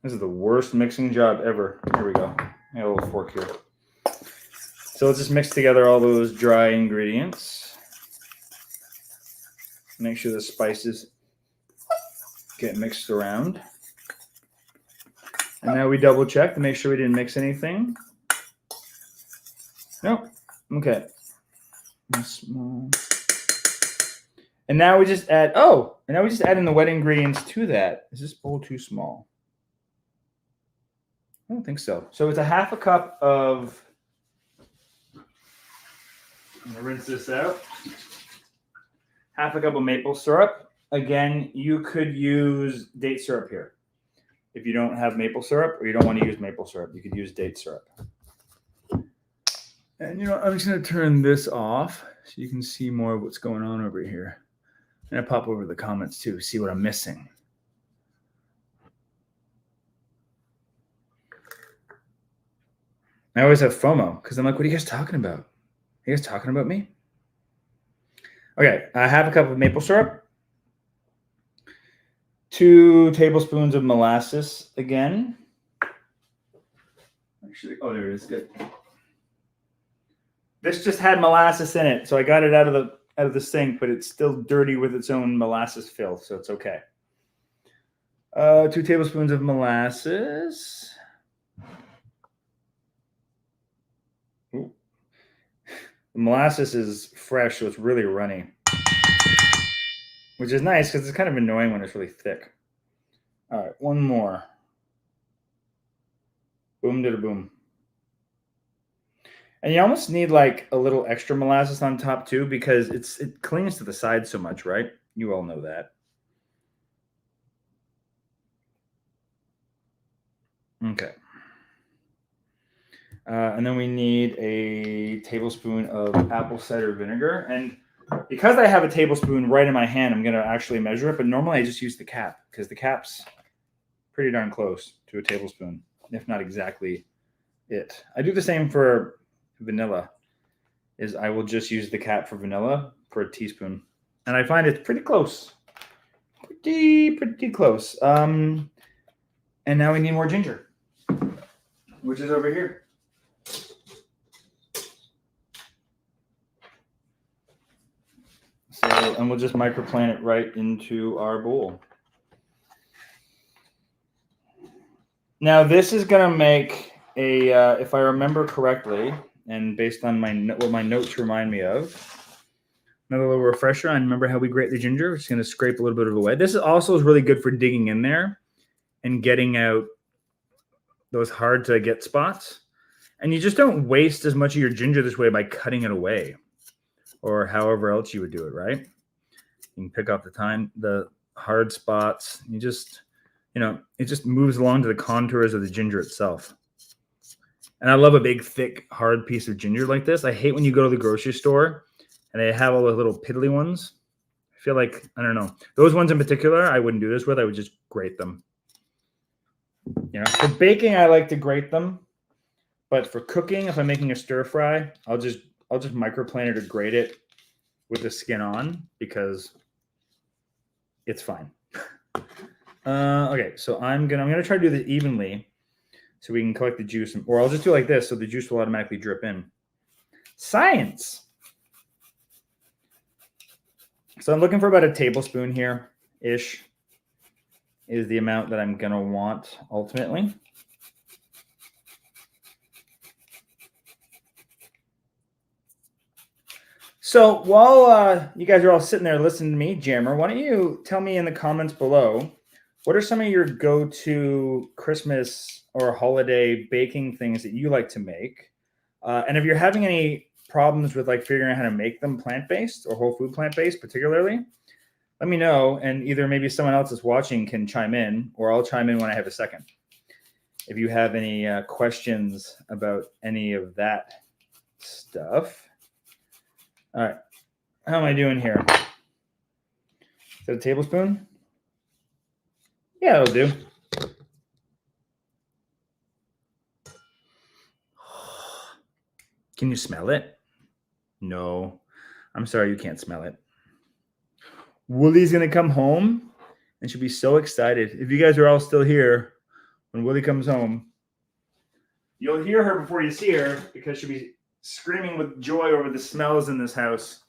This is the worst mixing job ever. Here we go. I got a little fork here. So let's just mix together all those dry ingredients. Make sure the spices get mixed around. And now we double check to make sure we didn't mix anything. Nope. Okay. Small. And now we just add, in the wet ingredients to that. Is this bowl too small? I don't think so. So it's a half a cup of, I'm gonna rinse this out. Half a cup of maple syrup. Again, you could use date syrup here. If you don't have maple syrup or you don't want to use maple syrup, you could use date syrup. And you know, I'm just gonna turn this off so you can see more of what's going on over here. And I pop over the comments too, see what I'm missing. I always have FOMO because I'm like, what are you guys talking about? Are you guys talking about me? Okay, I have a cup of maple syrup, 2 tablespoons of molasses again. Actually, oh, there it is. Good. This just had molasses in it, so I got it out of the sink, but it's still dirty with its own molasses filth, so it's okay. 2 tablespoons of molasses. Ooh. The molasses is fresh, so it's really runny, which is nice because it's kind of annoying when it's really thick. All right, one more. Boom, da boom. And you almost need like a little extra molasses on top too, because it clings to the side so much, right? You all know that. Okay. And then we need a tablespoon of apple cider vinegar. And because I have a tablespoon right in my hand, I'm going to actually measure it. But normally I just use the cap because the cap's pretty darn close to a tablespoon, if not exactly it. I do the same for vanilla, is I will just use the cap for vanilla for a teaspoon. And I find it's pretty close. Pretty close. And now we need more ginger, which is over here. So, and we'll just microplant it right into our bowl. Now this is going to make a, if I remember correctly, and based on what my notes remind me of, another little refresher on remember how we grate the ginger. We're just going to scrape a little bit of it away. This also is really good for digging in there and getting out those hard to get spots. And you just don't waste as much of your ginger this way by cutting it away or however else you would do it, right? You can pick off the hard spots. You just, it just moves along to the contours of the ginger itself. And I love a big, thick, hard piece of ginger like this. I hate when you go to the grocery store and they have all the little piddly ones. I feel like, I don't know. Those ones in particular, I wouldn't do this with. I would just grate them. For baking, I like to grate them. But for cooking, if I'm making a stir fry, I'll just microplant it or grate it with the skin on because it's fine. Okay, so I'm gonna try to do this evenly so we can collect the juice, or I'll just do it like this so the juice will automatically drip in. Science. So I'm looking for about a tablespoon here-ish is the amount that I'm gonna want ultimately. So while you guys are all sitting there listening to me jammer, why don't you tell me in the comments below, what are some of your go-to Christmas or holiday baking things that you like to make? And if you're having any problems with like figuring out how to make them plant-based or whole food plant-based particularly, let me know. And either maybe someone else that's watching can chime in, or I'll chime in when I have a second. If you have any questions about any of that stuff. All right, how am I doing here? Is that a tablespoon? Yeah, it'll do. Can you smell it? No, I'm sorry, you can't smell it. Woolie's gonna come home and she'll be so excited. If you guys are all still here, when Willie comes home, you'll hear her before you see her because she'll be screaming with joy over the smells in this house.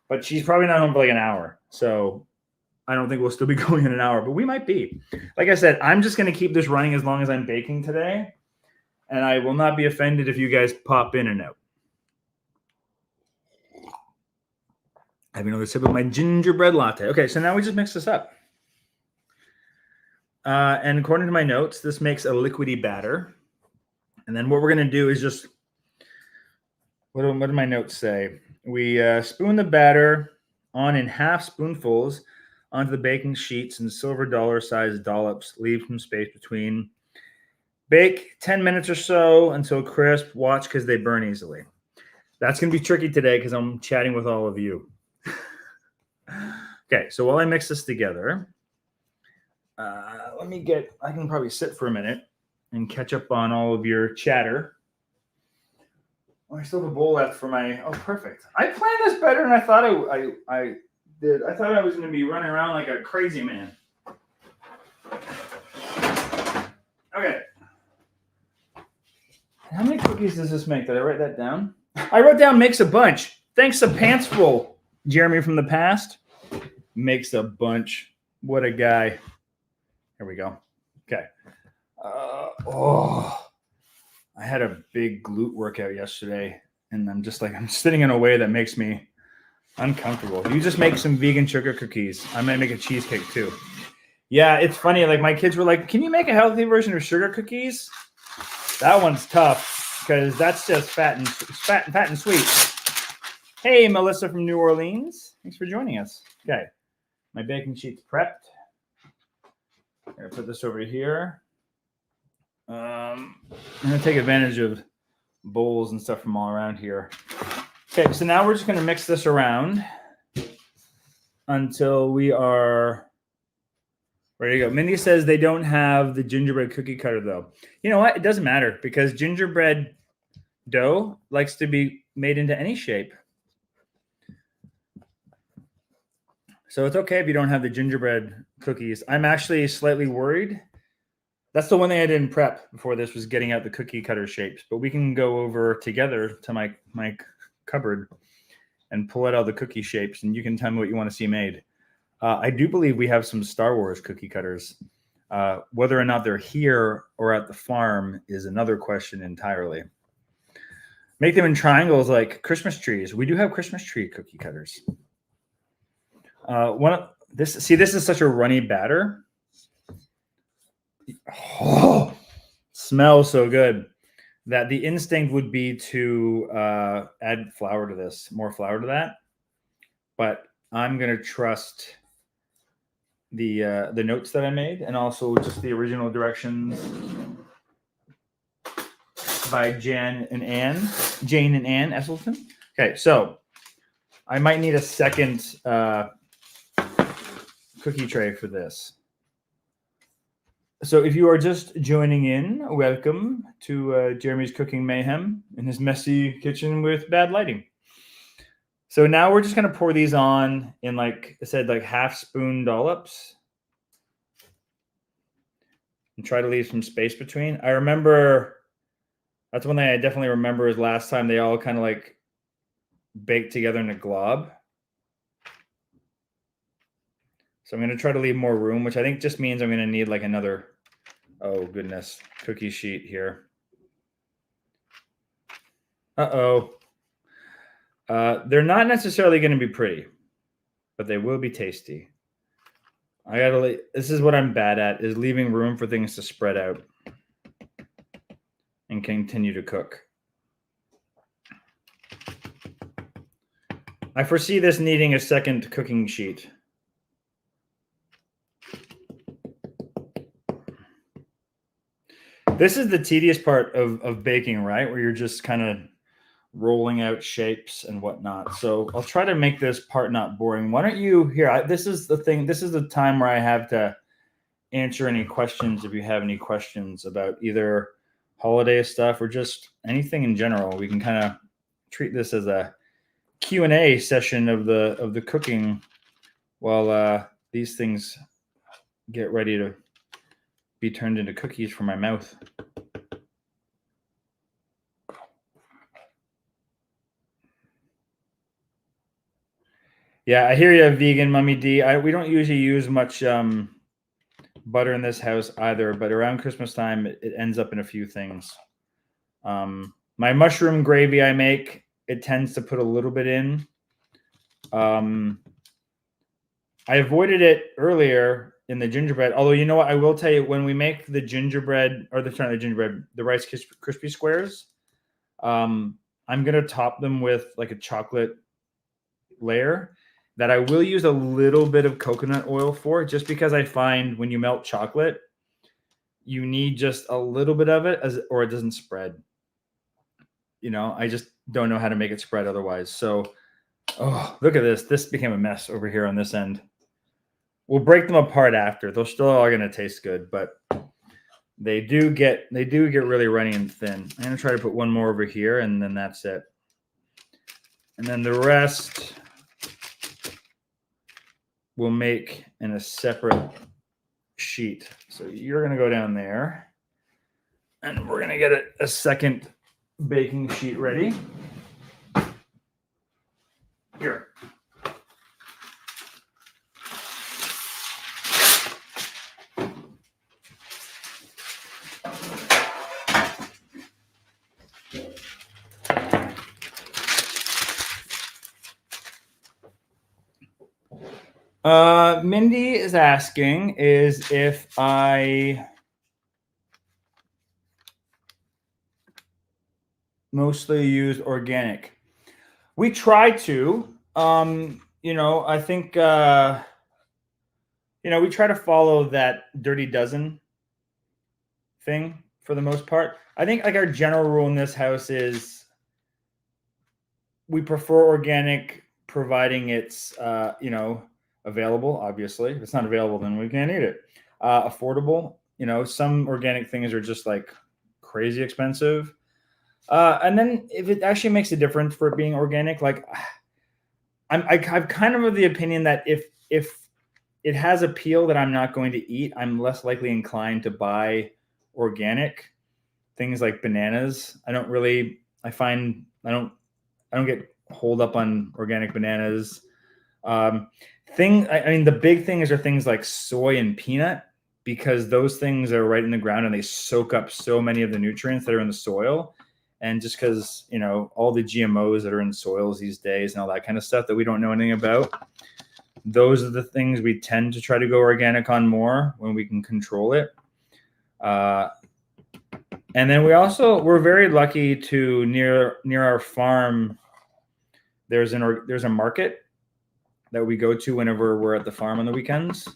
But she's probably not home for like an hour. So I don't think we'll still be going in an hour, but we might be. Like I said, I'm just going to keep this running as long as I'm baking today. And I will not be offended if you guys pop in and out. Having another sip of my gingerbread latte. Okay, so now we just mix this up. And according to my notes, this makes a liquidy batter. And then what we're going to do is just, what do my notes say? We spoon the batter on in half spoonfuls onto the baking sheets and silver dollar-sized dollops. Leave some space between. Bake 10 minutes or so until crisp. Watch because they burn easily. That's going to be tricky today because I'm chatting with all of you. Okay, so while I mix this together, I can probably sit for a minute and catch up on all of your chatter. Oh, I still have a bowl left for my, oh, perfect. I planned this better than I thought I did. I thought I was going to be running around like a crazy man. Okay. How many cookies does this make? Did I write that down? I wrote down makes a bunch. Thanks to Pantsful, Jeremy from the past. Makes a bunch. What a guy. Here we go. Okay. I had a big glute workout yesterday, and I'm sitting in a way that makes me uncomfortable. You just make some vegan sugar cookies. I might make a cheesecake too. Yeah, it's funny. Like my kids were like, "Can you make a healthy version of sugar cookies?" That one's tough because that's just fat and sweet. Hey, Melissa from New Orleans. Thanks for joining us. Okay. My baking sheet's prepped. I'm going to put this over here. I'm going to take advantage of bowls and stuff from all around here. Okay, so now we're just going to mix this around until we are ready to go. Mindy says they don't have the gingerbread cookie cutter, though. You know what? It doesn't matter because gingerbread dough likes to be made into any shape. So it's okay if you don't have the gingerbread cookies. I'm actually slightly worried. That's the one thing I didn't prep before this was getting out the cookie cutter shapes. But we can go over together to my cupboard and pull out all the cookie shapes, and you can tell me what you want to see made. I do believe we have some Star Wars cookie cutters. Whether or not they're here or at the farm is another question entirely. Make them in triangles like Christmas trees. We do have Christmas tree cookie cutters. This is such a runny batter. Oh, smells so good that the instinct would be to add flour to this, more flour to that. But I'm gonna trust the notes that I made and also just the original directions by Jane and Ann Esselton. Okay, so I might need a second cookie tray for this. So if you are just joining in, welcome to Jeremy's Cooking Mayhem in his messy kitchen with bad lighting. So now we're just going to pour these on in, like I said, like half spoon dollops. And try to leave some space between. I remember, that's one thing I definitely remember is last time they all kind of like baked together in a glob. So I'm going to try to leave more room, which I think just means I'm going to need like another, oh goodness, cookie sheet here. Uh-oh. They're not necessarily going to be pretty, but they will be tasty. This is what I'm bad at, is leaving room for things to spread out and continue to cook. I foresee this needing a second cooking sheet. This is the tedious part of baking, right? Where you're just kind of rolling out shapes and whatnot. So I'll try to make this part not boring. Why don't you here? This is the thing. This is the time where I have to answer any questions. If you have any questions about either holiday stuff or just anything in general, we can kind of treat this as a Q&A session of the cooking while these things get ready to be turned into cookies for my mouth. Yeah, I hear you, vegan Mummy D. We don't usually use much butter in this house either, but around Christmas time, it ends up in a few things. My mushroom gravy I make, it tends to put a little bit in. I avoided it earlier in the gingerbread, although you know what, I will tell you, when we make the gingerbread, or the Rice Krispie squares, I'm gonna top them with like a chocolate layer that I will use a little bit of coconut oil for, just because I find when you melt chocolate, you need just a little bit of it, or it doesn't spread. You know, I just don't know how to make it spread otherwise. So, oh, look at this. This became a mess over here on this end. We'll break them apart after. They're still all going to taste good, but they do get really runny and thin. I'm going to try to put one more over here, and then that's it. And then the rest we'll make in a separate sheet. So you're going to go down there, and we're going to get a second baking sheet ready. Here. Mindy is asking is if I mostly use organic. We try to, you know, I think, you know, we try to follow that Dirty Dozen thing for the most part. I think like our general rule in this house is we prefer organic, providing it's, you know, available. Obviously, if it's not available, then we can't eat it. Affordable. You know, some organic things are just like crazy expensive. And then if it actually makes a difference for it being organic, like I'm kind of the opinion that if it has a peel that I'm not going to eat, I'm less likely inclined to buy organic things like bananas. I don't get holed up on organic bananas. I mean, the big things are things like soy and peanut, because those things are right in the ground and they soak up so many of the nutrients that are in the soil. And just because, you know, all the GMOs that are in soils these days and all that kind of stuff that we don't know anything about, those are the things we tend to try to go organic on more when we can control it. And then we're very lucky to near our farm. There's a market that we go to whenever we're at the farm on the weekends.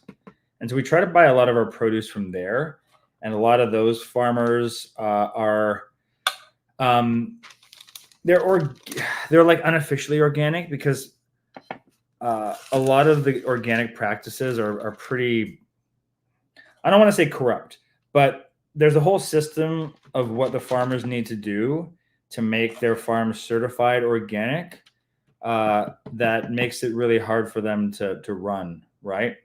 And so we try to buy a lot of our produce from there. And a lot of those farmers are they're like unofficially organic, because a lot of the organic practices are pretty, I don't want to say corrupt, but there's a whole system of what the farmers need to do to make their farm certified organic that makes it really hard for them to run, right?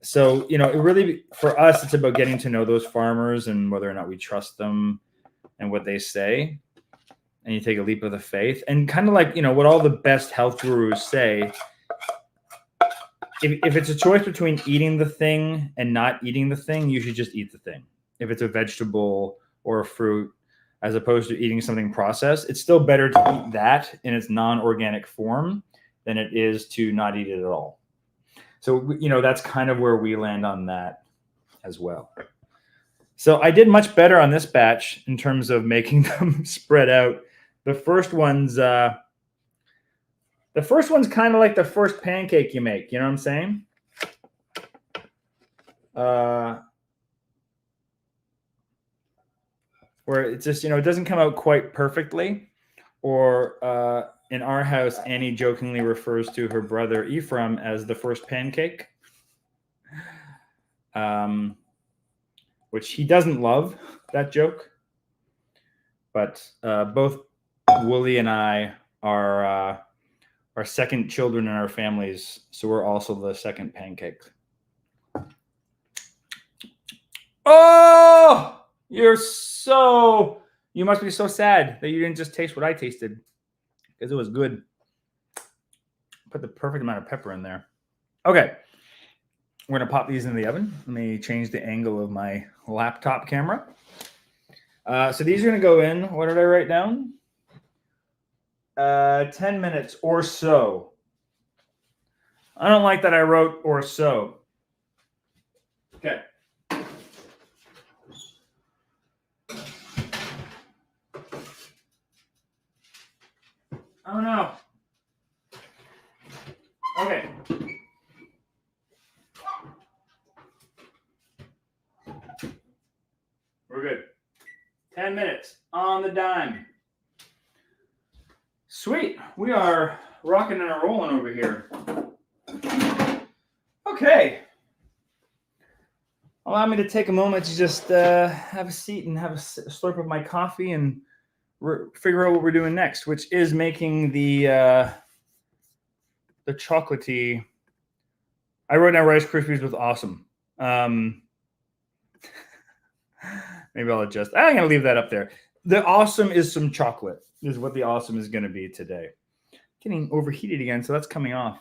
So, you know, it really, for us, it's about getting to know those farmers and whether or not we trust them and what they say. And you take a leap of the faith, and kind of like, you know, what all the best health gurus say, if it's a choice between eating the thing and not eating the thing, you should just eat the thing. If it's a vegetable or a fruit, as opposed to eating something processed, it's still better to eat that in its non-organic form than it is to not eat it at all. So, you know, that's kind of where we land on that as well. So I did much better on this batch in terms of making them spread out. The first one's kind of like the first pancake you make. You know what I'm saying? Where it's just, you know, it doesn't come out quite perfectly. Or in our house, Annie jokingly refers to her brother Ephraim as the first pancake, which he doesn't love that joke. But both Wooly and I are second children in our families, so we're also the second pancake. Oh, you must be so sad that you didn't just taste what I tasted, because it was good. Put the perfect amount of pepper in there. Okay, we're gonna pop these in the oven. Let me change the angle of my laptop camera. So these are gonna go in, what did I write down? 10 minutes or so. I don't like that I wrote or so. Okay. Oh no. Okay. We're good. 10 minutes on the dime. Sweet. We are rocking and rolling over here. Okay. Allow me to take a moment to just have a seat and have a slurp of my coffee and figure out what we're doing next, which is making the chocolatey. I wrote down Rice Krispies with awesome. Maybe I'll adjust. I'm going to leave that up there. The awesome is some chocolate, is what the awesome is going to be today. Getting overheated again, so that's coming off.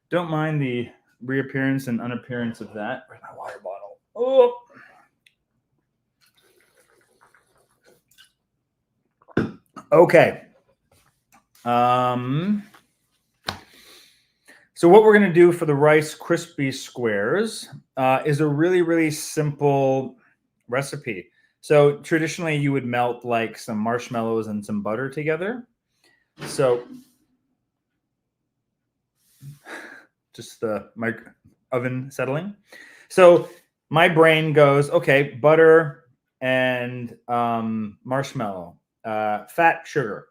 Don't mind the reappearance and unappearance of that. Where's my water bottle? Oh. Okay. So what we're going to do for the Rice Krispie squares is a really, really simple recipe. So traditionally you would melt like some marshmallows and some butter together. So just the oven settling. So my brain goes, okay, butter and marshmallow, fat, sugar.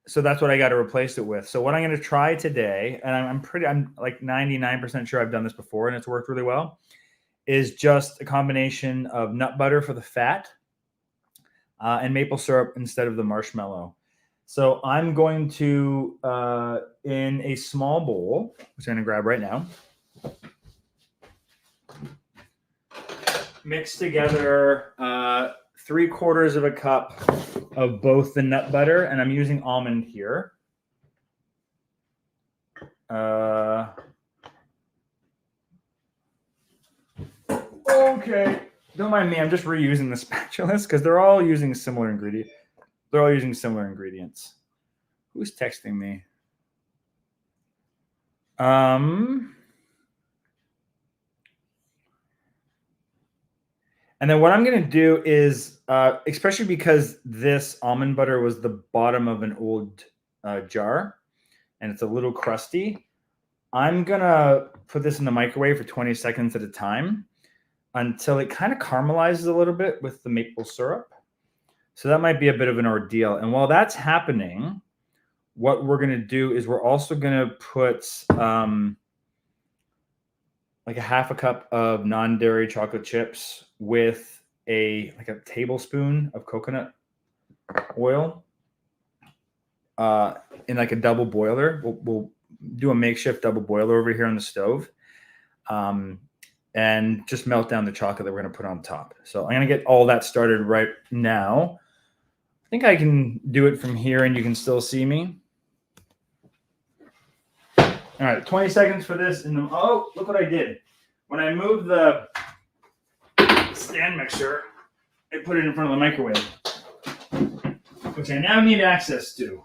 So that's what I got to replace it with. So what I'm going to try today, and I'm like 99% sure I've done this before and it's worked really well, is just a combination of nut butter for the fat and maple syrup instead of the marshmallow. So I'm going to, in a small bowl, which I'm going to grab right now, mix together 3/4 of a cup of both the nut butter, and I'm using almond here. Okay, don't mind me. I'm just reusing the spatulas because they're all using similar ingredients. Who's texting me? And then what I'm going to do is, especially because this almond butter was the bottom of an old jar and it's a little crusty, I'm going to put this in the microwave for 20 seconds at a time until it kind of caramelizes a little bit with the maple syrup. So that might be a bit of an ordeal. And while that's happening, what we're going to do is we're also going to put like a 1/2 cup of non-dairy chocolate chips with a tablespoon of coconut oil in like a double boiler. We'll do a makeshift double boiler over here on the stove, and just melt down the chocolate that we're going to put on top. So I'm going to get all that started right now. I think I can do it from here and you can still see me. All right, 20 seconds for this. Oh, look what I did. When I moved the stand mixer, I put it in front of the microwave, which I now need access to.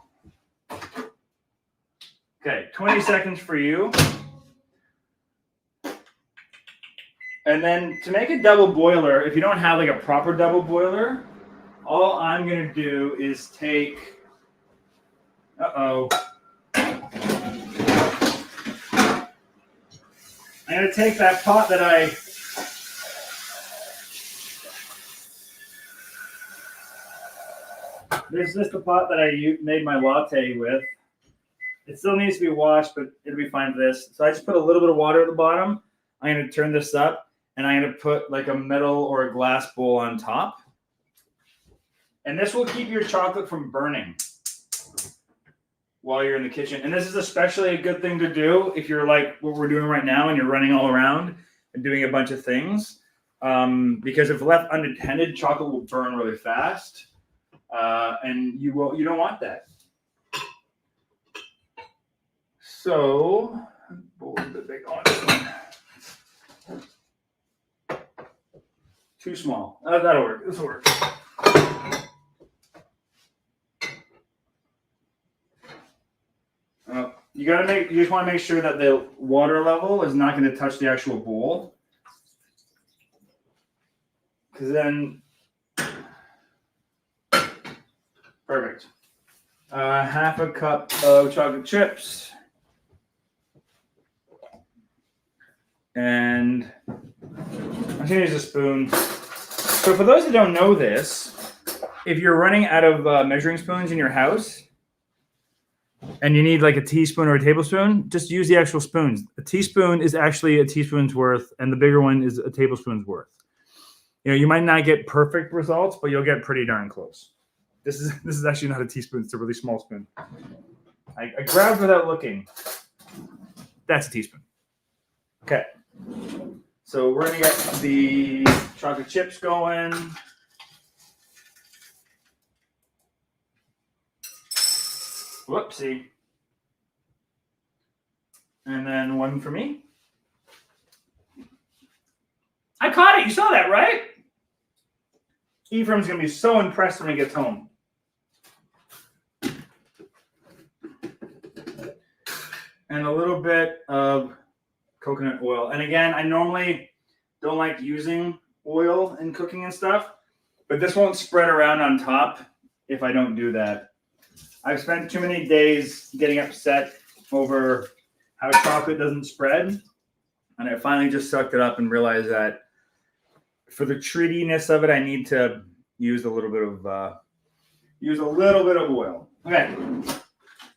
Okay, 20 seconds for you. And then to make a double boiler, if you don't have like a proper double boiler, all I'm going to do is take, I'm going to take that pot that this is the pot that I made my latte with. It still needs to be washed, but it'll be fine for this. So I just put a little bit of water at the bottom. I'm going to turn this up, and I'm going to put like a metal or a glass bowl on top. And this will keep your chocolate from burning while you're in the kitchen. And this is especially a good thing to do if you're like what we're doing right now and you're running all around and doing a bunch of things. because if left unattended, chocolate will burn really fast, and you don't want that. So, bowl is a bit big on this one. Too small. That'll work. This will work. You just want to make sure that the water level is not going to touch the actual bowl, because then, perfect. Half a cup of chocolate chips, and I'm going to use a spoon. So for those that don't know this, if you're running out of measuring spoons in your house, and you need like a teaspoon or a tablespoon, just use the actual spoons. A teaspoon is actually a teaspoon's worth, and the bigger one is a tablespoon's worth. You know, you might not get perfect results, but you'll get pretty darn close. This is actually not a teaspoon; it's a really small spoon. I grabbed without looking. That's a teaspoon. Okay, so we're gonna get the chocolate chips going. Whoopsie. And then one for me. I caught it. You saw that, right? Ephraim's going to be so impressed when he gets home. And a little bit of coconut oil. And again, I normally don't like using oil in cooking and stuff, but this won't spread around on top if I don't do that. I've spent too many days getting upset over how chocolate doesn't spread, and I finally just sucked it up and realized that for the treatiness of it, I need to use a little bit of oil. Okay,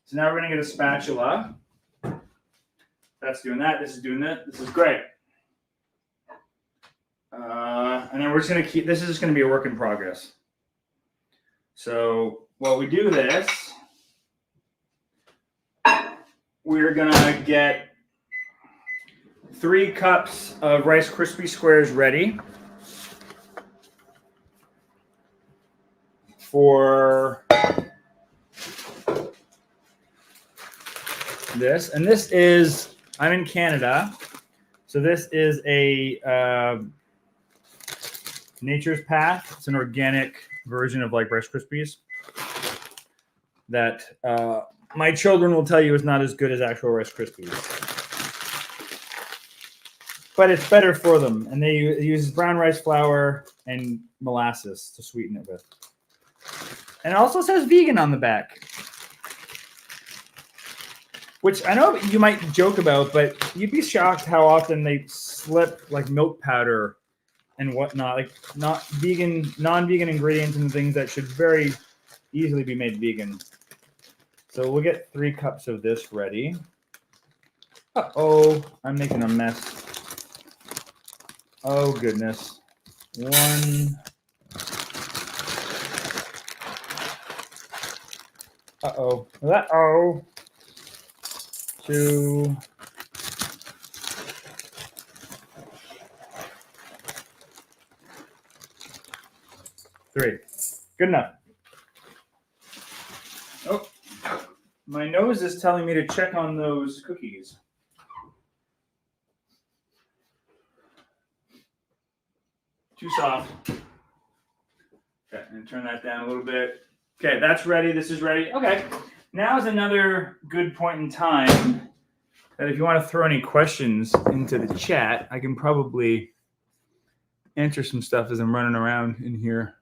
so now we're gonna get a spatula. That's doing that. This is doing that. This is great. And then we're just gonna keep. This is just gonna be a work in progress. So while we do this, we're gonna get 3 cups of Rice Krispie squares ready for this. And this is, I'm in Canada, so this is a Nature's Path. It's an organic version of like Rice Krispies that my children will tell you is not as good as actual Rice Krispies. But it's better for them. And they use brown rice flour and molasses to sweeten it with. And it also says vegan on the back. Which I know you might joke about, but you'd be shocked how often they slip like milk powder and whatnot, like non-vegan ingredients and things that should very easily be made vegan. So we'll get 3 cups of this ready. Uh-oh, I'm making a mess. Oh, goodness. 1. Uh-oh. Uh-oh. 2. 3. Good enough. Oh. My nose is telling me to check on those cookies. Too soft. Okay, and turn that down a little bit. Okay, that's ready. This is ready. Okay, now is another good point in time that if you want to throw any questions into the chat, I can probably answer some stuff as I'm running around in here.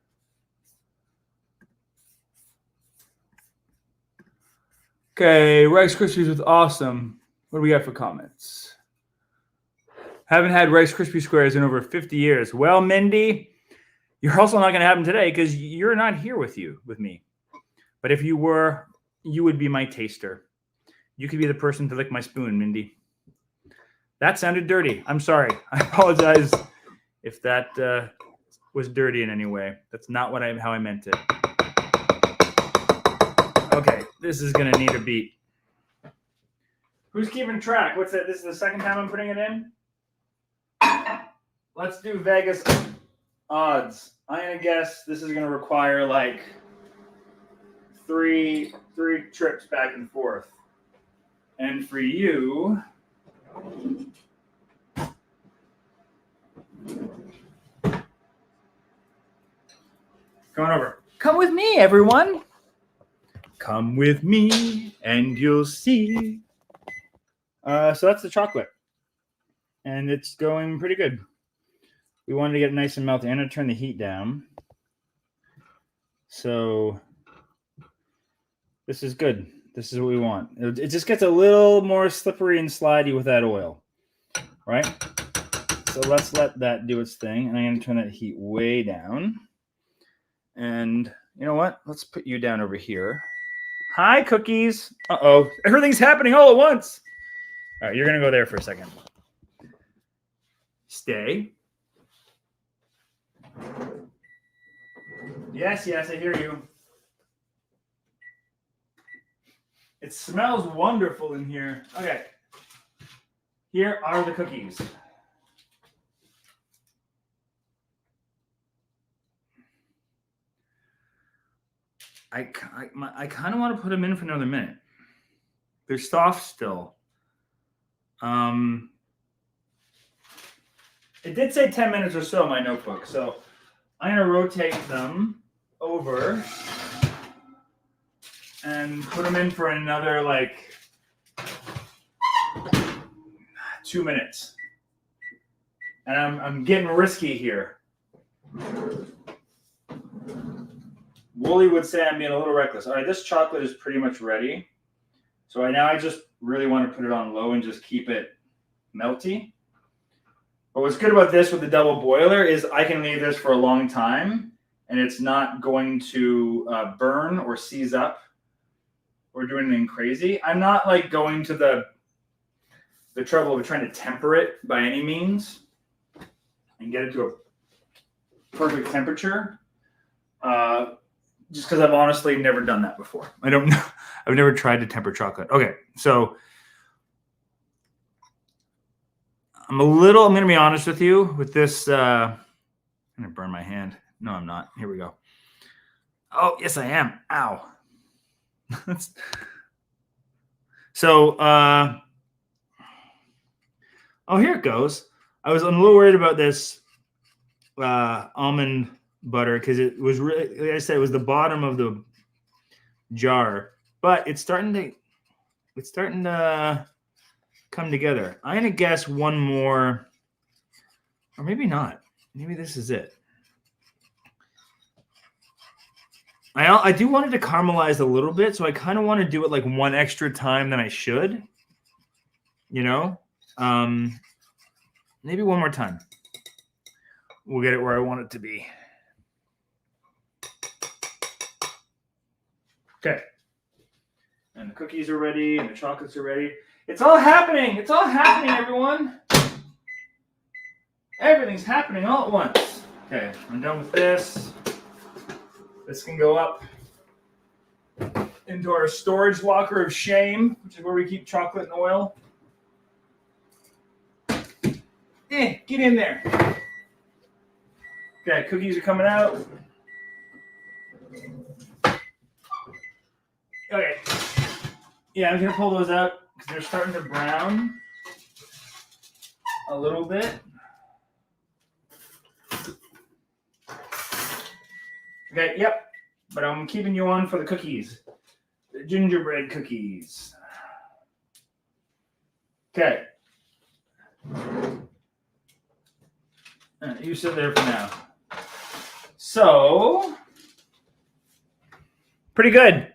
Okay, Rice Krispies was awesome. What do we got for comments? Haven't had Rice Krispie squares in over 50 years. Well, Mindy, you're also not going to have them today because you're not here with me. But if you were, you would be my taster. You could be the person to lick my spoon, Mindy. That sounded dirty. I'm sorry. I apologize if that was dirty in any way. That's not how I meant it. Okay, this is going to need a beat. Who's keeping track? What's that? This is the second time I'm putting it in? let's do Vegas odds. I'm gonna guess this is gonna require like three trips back and forth. And for you, going over. Come with me, everyone. Come with me, and you'll see. So that's the chocolate, and it's going pretty good. We wanted to get it nice and melty. I'm gonna turn the heat down. So this is good. This is what we want. It just gets a little more slippery and slidey with that oil, right? So let's let that do its thing. And I'm going to turn that heat way down. And you know what? Let's put you down over here. Hi, cookies. Uh-oh. Everything's happening all at once. All right, you're going to go there for a second. Stay. Yes, I hear you. It smells wonderful in here. Okay. Here are the cookies. I kind of want to put them in for another minute. They're soft still. It did say 10 minutes or so in my notebook. So I'm going to rotate them over and put them in for another like 2 minutes. And I'm getting risky here. Wooly would say I'm being a little reckless. All right, this chocolate is pretty much ready. So right now I just really want to put it on low and just keep it melty. But what's good about this with the double boiler is I can leave this for a long time and it's not going to burn or seize up or do anything crazy. I'm not like going to the trouble of trying to temper it by any means and get it to a perfect temperature. Just because I've honestly never done that before. I don't know. I've never tried to temper chocolate. Okay, so I'm going to be honest with you with this. I'm going to burn my hand. No, I'm not. Here we go. Oh, yes, I am. Ow. So, here it goes. I'm a little worried about this almond butter because it was really, like I said, it was the bottom of the jar, but it's starting to come together. I'm gonna guess one more, or maybe not. Maybe this is it. I do want it to caramelize a little bit, so I kind of want to do it like one extra time than I should. You know, maybe one more time. We'll get it where I want it to be. Okay. And the cookies are ready, and the chocolates are ready. It's all happening. It's all happening, everyone. Everything's happening all at once. Okay, I'm done with this. This can go up into our storage locker of shame, which is where we keep chocolate and oil. Get in there. Okay, cookies are coming out. Okay. Yeah, I'm going to pull those out because they're starting to brown a little bit. Okay, yep. But I'm keeping you on for the cookies. The gingerbread cookies. Okay. You sit there for now. So, pretty good.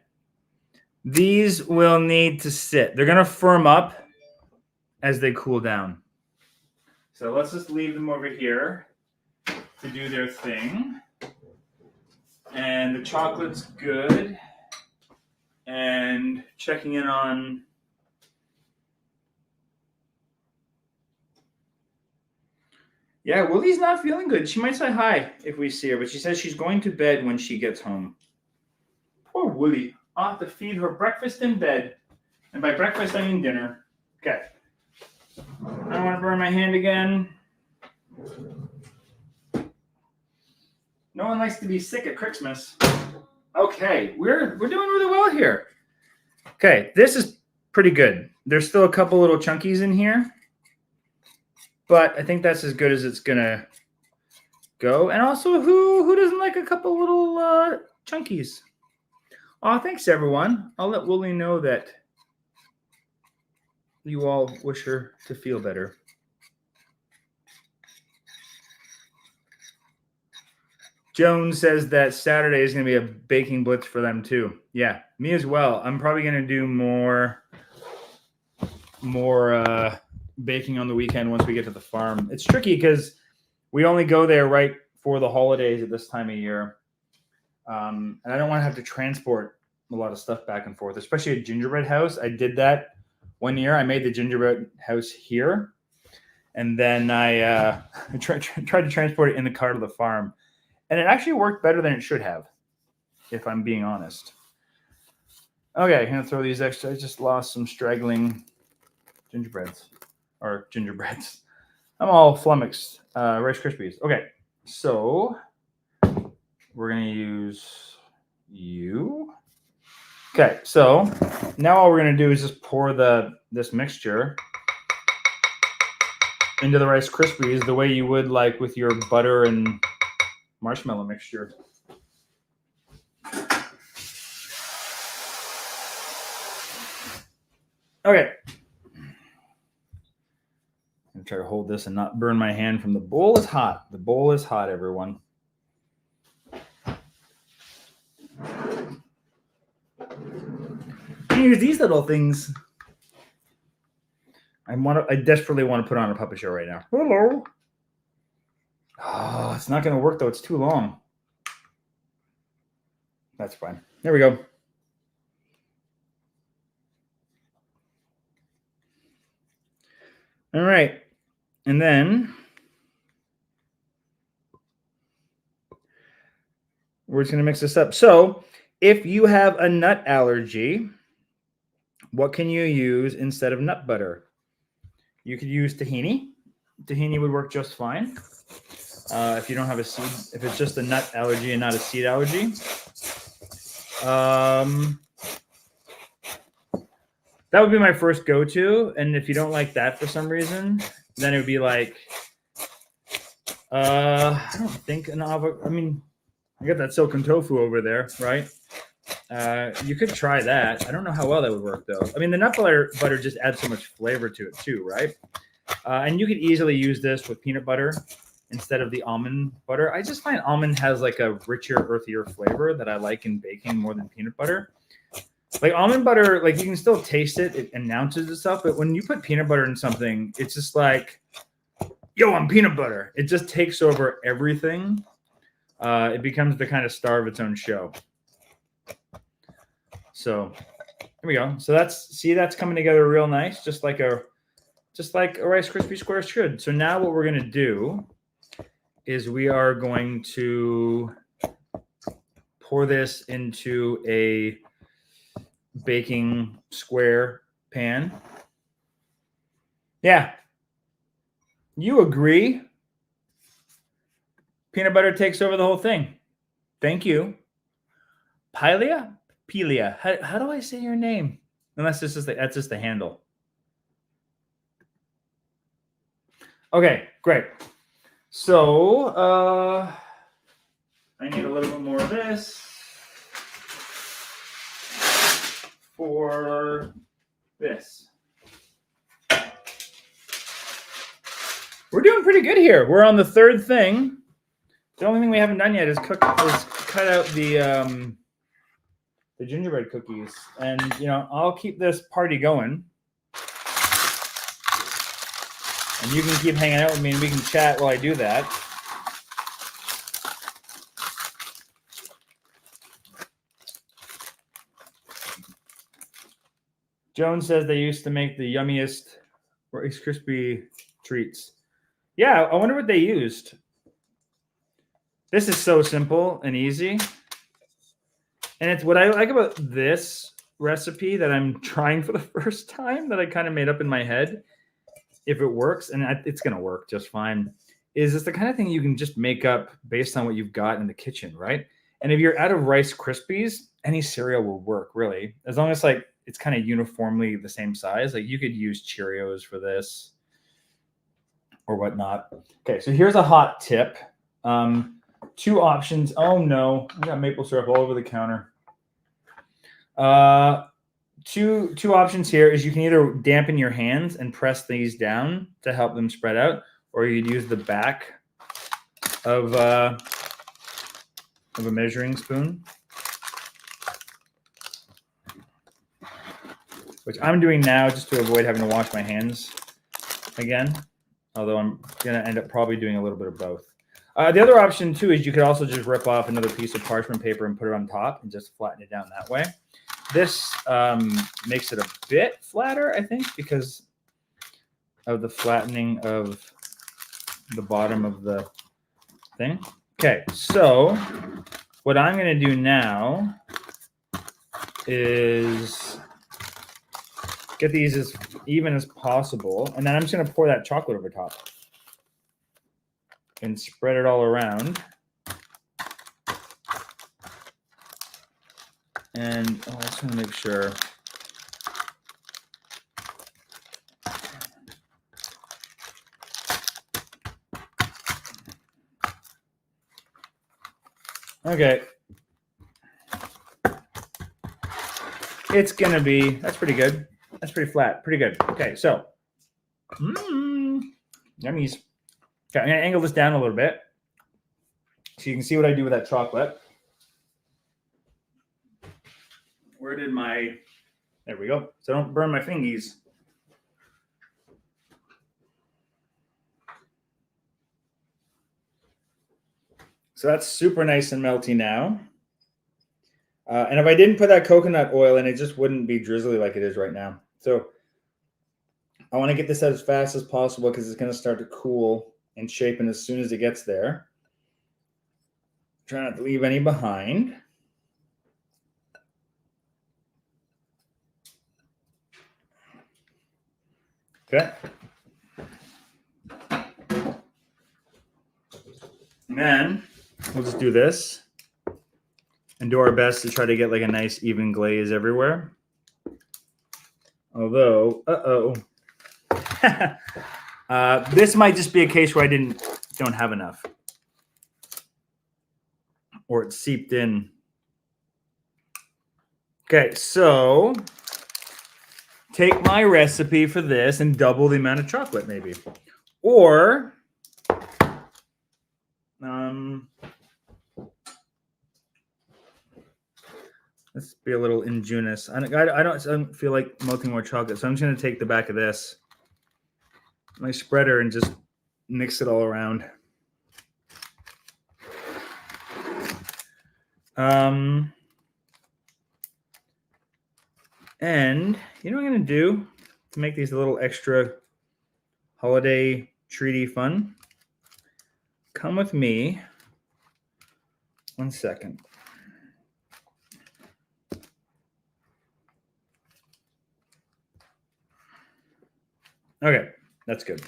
These will need to sit. They're going to firm up as they cool down. So let's just leave them over here to do their thing. And the chocolate's good. And checking in on... Yeah, Willie's not feeling good. She might say hi if we see her, but she says she's going to bed when she gets home. Poor Willie. I'll have to feed her breakfast in bed. And by breakfast, I mean dinner. Okay. I don't want to burn my hand again. No one likes to be sick at Christmas. Okay, we're doing really well here. Okay, this is pretty good. There's still a couple little chunkies in here, but I think that's as good as it's gonna go. And also, who doesn't like a couple little chunkies? Oh, thanks everyone. I'll let Wooly know that you all wish her to feel better. Joan says that Saturday is going to be a baking blitz for them too. Yeah, me as well. I'm probably going to do more baking on the weekend once we get to the farm. It's tricky because we only go there right for the holidays at this time of year. And I don't want to have to transport a lot of stuff back and forth, especially a gingerbread house. I did that one year. I made the gingerbread house here, and then I tried to transport it in the car to the farm. And it actually worked better than it should have, if I'm being honest. Okay, I'm going to throw these extra. I just lost some straggling gingerbreads. I'm all flummoxed. Rice Krispies. Okay, so we're going to use you. Okay, so now all we're going to do is just pour this mixture into the Rice Krispies the way you would like with your butter and marshmallow mixture. Okay. I'm going to try to hold this and not burn my hand from the bowl is hot. The bowl is hot, everyone. Use these little things. I desperately want to put on a puppet show right now. Hello. Oh, it's not going to work though. It's too long. That's fine. There we go. All right. And then we're just going to mix this up. So if you have a nut allergy, what can you use instead of nut butter? You could use tahini. Tahini would work just fine. If you don't have a seed, if it's just a nut allergy and not a seed allergy. That would be my first go-to. And if you don't like that for some reason, then it would be like, I don't think an avocado. I mean, I got that silken tofu over there, right? You could try that. I don't know how well that would work though. I mean, the nut butter just adds so much flavor to it too, right? And you could easily use this with peanut butter instead of the almond butter. I just find almond has like a richer, earthier flavor that I like in baking more than peanut butter. Like almond butter, like you can still taste it. It announces itself, but when you put peanut butter in something, it's just like, yo, I'm peanut butter. It just takes over everything. It becomes the kind of star of its own show. So here we go. So that's coming together real nice, just like a Rice Krispie square should. So now what we're gonna do is we are going to pour this into a baking square pan. Yeah. You agree? Peanut butter takes over the whole thing. Thank you. Pelia? How do I say your name? Unless that's just the handle. Okay, great. So I need a little bit more of this for this. We're doing pretty good here. We're on the third thing. The only thing we haven't done yet is cut out the gingerbread cookies. And I'll keep this party going. And you can keep hanging out with me and we can chat while I do that. Joan says they used to make the yummiest Rice Krispie treats. Yeah, I wonder what they used. This is so simple and easy. And it's what I like about this recipe that I'm trying for the first time that I kind of made up in my head. If it works, and it's going to work just fine, is it's the kind of thing you can just make up based on what you've got in the kitchen, right? And if you're out of Rice Krispies, any cereal will work, really, as long as like it's kind of uniformly the same size. Like you could use Cheerios for this or whatnot. Okay, so here's a hot tip. Two options. Oh no, I got maple syrup all over the counter. Two options here is you can either dampen your hands and press these down to help them spread out, or you'd use the back of a measuring spoon, which I'm doing now just to avoid having to wash my hands again, although I'm going to end up probably doing a little bit of both. The other option, too, is you could also just rip off another piece of parchment paper and put it on top and just flatten it down that way. This makes it a bit flatter, I think, because of the flattening of the bottom of the thing. Okay, so what I'm going to do now is get these as even as possible, and then I'm just going to pour that chocolate over top and spread it all around. And I just want to make sure. Okay. It's going to be, that's pretty good. That's pretty flat. Pretty good. Okay, so. Yummies. Okay, I'm going to angle this down a little bit so you can see what I do with that chocolate. Where did my, there we go. So don't burn my fingies. So that's super nice and melty now. And if I didn't put that coconut oil in, it just wouldn't be drizzly like it is right now. So I want to get this out as fast as possible because it's going to start to cool and shape as soon as it gets there. Try not to leave any behind. Okay. And then we'll just do this and do our best to try to get like a nice even glaze everywhere. Although, this might just be a case where I don't have enough, or it seeped in. Okay, so take my recipe for this and double the amount of chocolate, maybe, or let's be a little ingenious. I don't feel like melting more chocolate, so I'm just going to take the back of this, my spreader, and just mix it all around. And you know what I'm going to do to make these a little extra holiday treaty fun? Come with me. 1 second. Okay, that's good.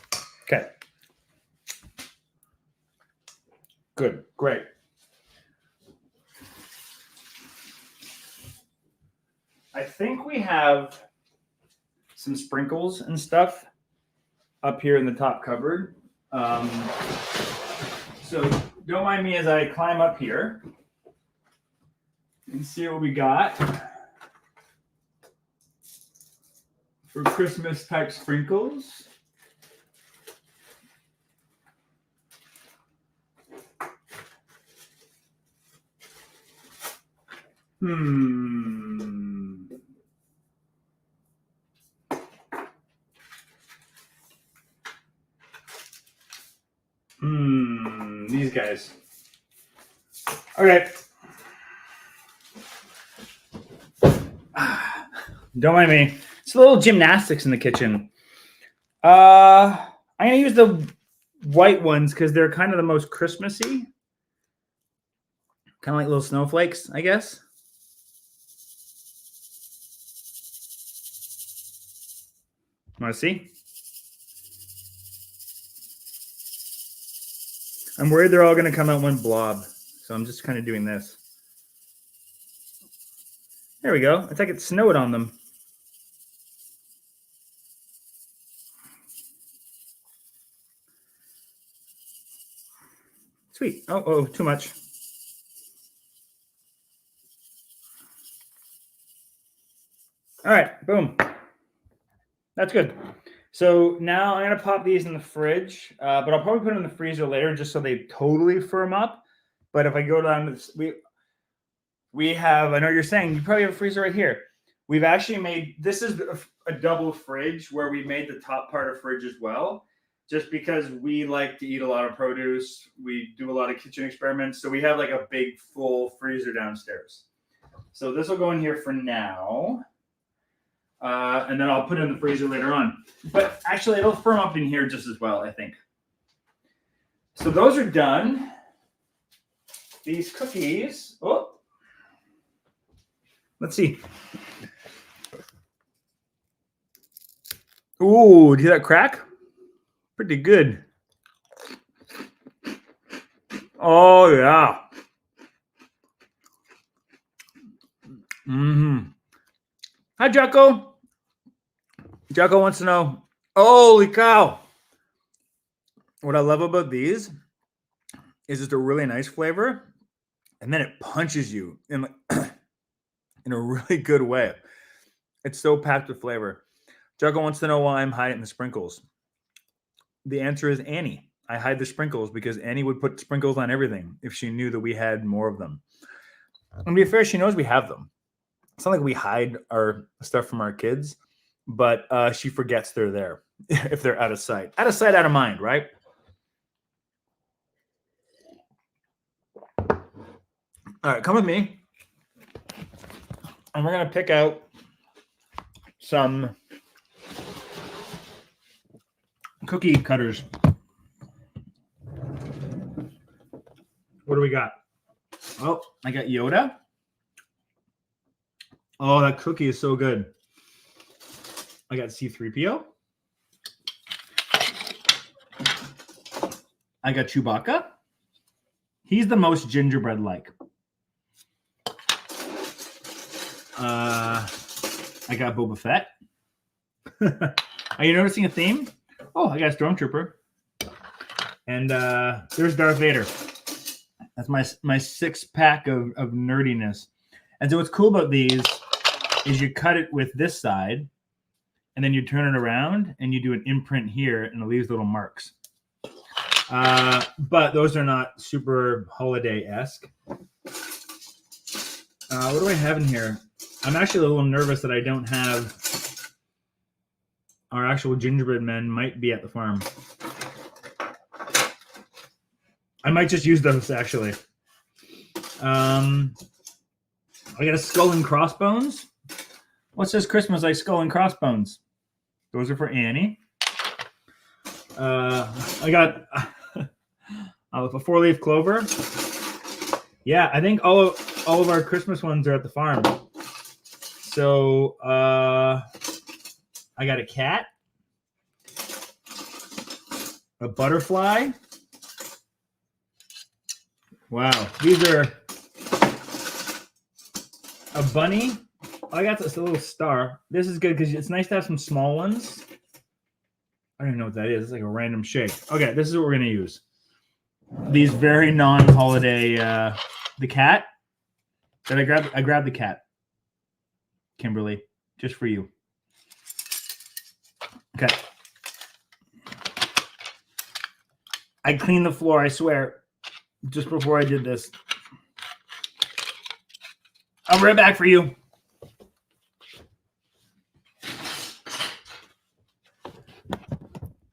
Okay. Good, great. I think we have some sprinkles and stuff up here in the top cupboard. So don't mind me as I climb up here and see what we got for Christmas type sprinkles. These guys. Okay. Don't mind me. It's a little gymnastics in the kitchen. I'm going to use the white ones because they're kind of the most Christmassy. Kind of like little snowflakes, I guess. Want to see? I'm worried they're all going to come out one blob. So I'm just kind of doing this. There we go. It's like it snowed on them. Sweet. Oh, too much. All right, boom. That's good. So now I'm going to pop these in the fridge, but I'll probably put them in the freezer later just so they totally firm up. But if I go down to this, we have, I know you're saying, you probably have a freezer right here. We've actually made, this is a double fridge where we made the top part of fridge as well, just because we like to eat a lot of produce. We do a lot of kitchen experiments. So we have like a big full freezer downstairs. So this will go in here for now. And then I'll put it in the freezer later on. But actually, it'll firm up in here just as well, I think. So those are done. These cookies, let's see. Ooh, do you hear that crack? Pretty good. Oh, yeah. Hi, Jocko. Jocko wants to know, holy cow. What I love about these is it's a really nice flavor, and then it punches you in a really good way. It's so packed with flavor. Jocko wants to know why I'm hiding the sprinkles. The answer is Annie. I hide the sprinkles because Annie would put sprinkles on everything if she knew that we had more of them. And to be fair, she knows we have them. It's not like we hide our stuff from our kids, but she forgets they're there if they're out of sight. Out of sight, out of mind, right? All right, come with me. And we're going to pick out some cookie cutters. What do we got? Oh, I got Yoda. Oh, that cookie is so good. I got C-3PO. I got Chewbacca. He's the most gingerbread-like. I got Boba Fett. Are you noticing a theme? Oh, I got a Stormtrooper. And there's Darth Vader. That's my six-pack of nerdiness. And so what's cool about these is you cut it with this side, and then you turn it around, and you do an imprint here, and it leaves little marks. But those are not super holiday-esque. What do I have in here? I'm actually a little nervous that I don't have our actual gingerbread men might be at the farm. I might just use those, actually. I got a skull and crossbones. What says Christmas like skull and crossbones? Those are for Annie. I got a 4-leaf clover. Yeah, I think all of our Christmas ones are at the farm. So I got a cat, a butterfly. Wow, these are a bunny. I got this little star. This is good because it's nice to have some small ones. I don't even know what that is. It's like a random shape. Okay, this is what we're gonna use. These very non-holiday. The cat. Did I grabbed the cat. Kimberly, just for you. Okay. I cleaned the floor, I swear, just before I did this. I'll be right back for you.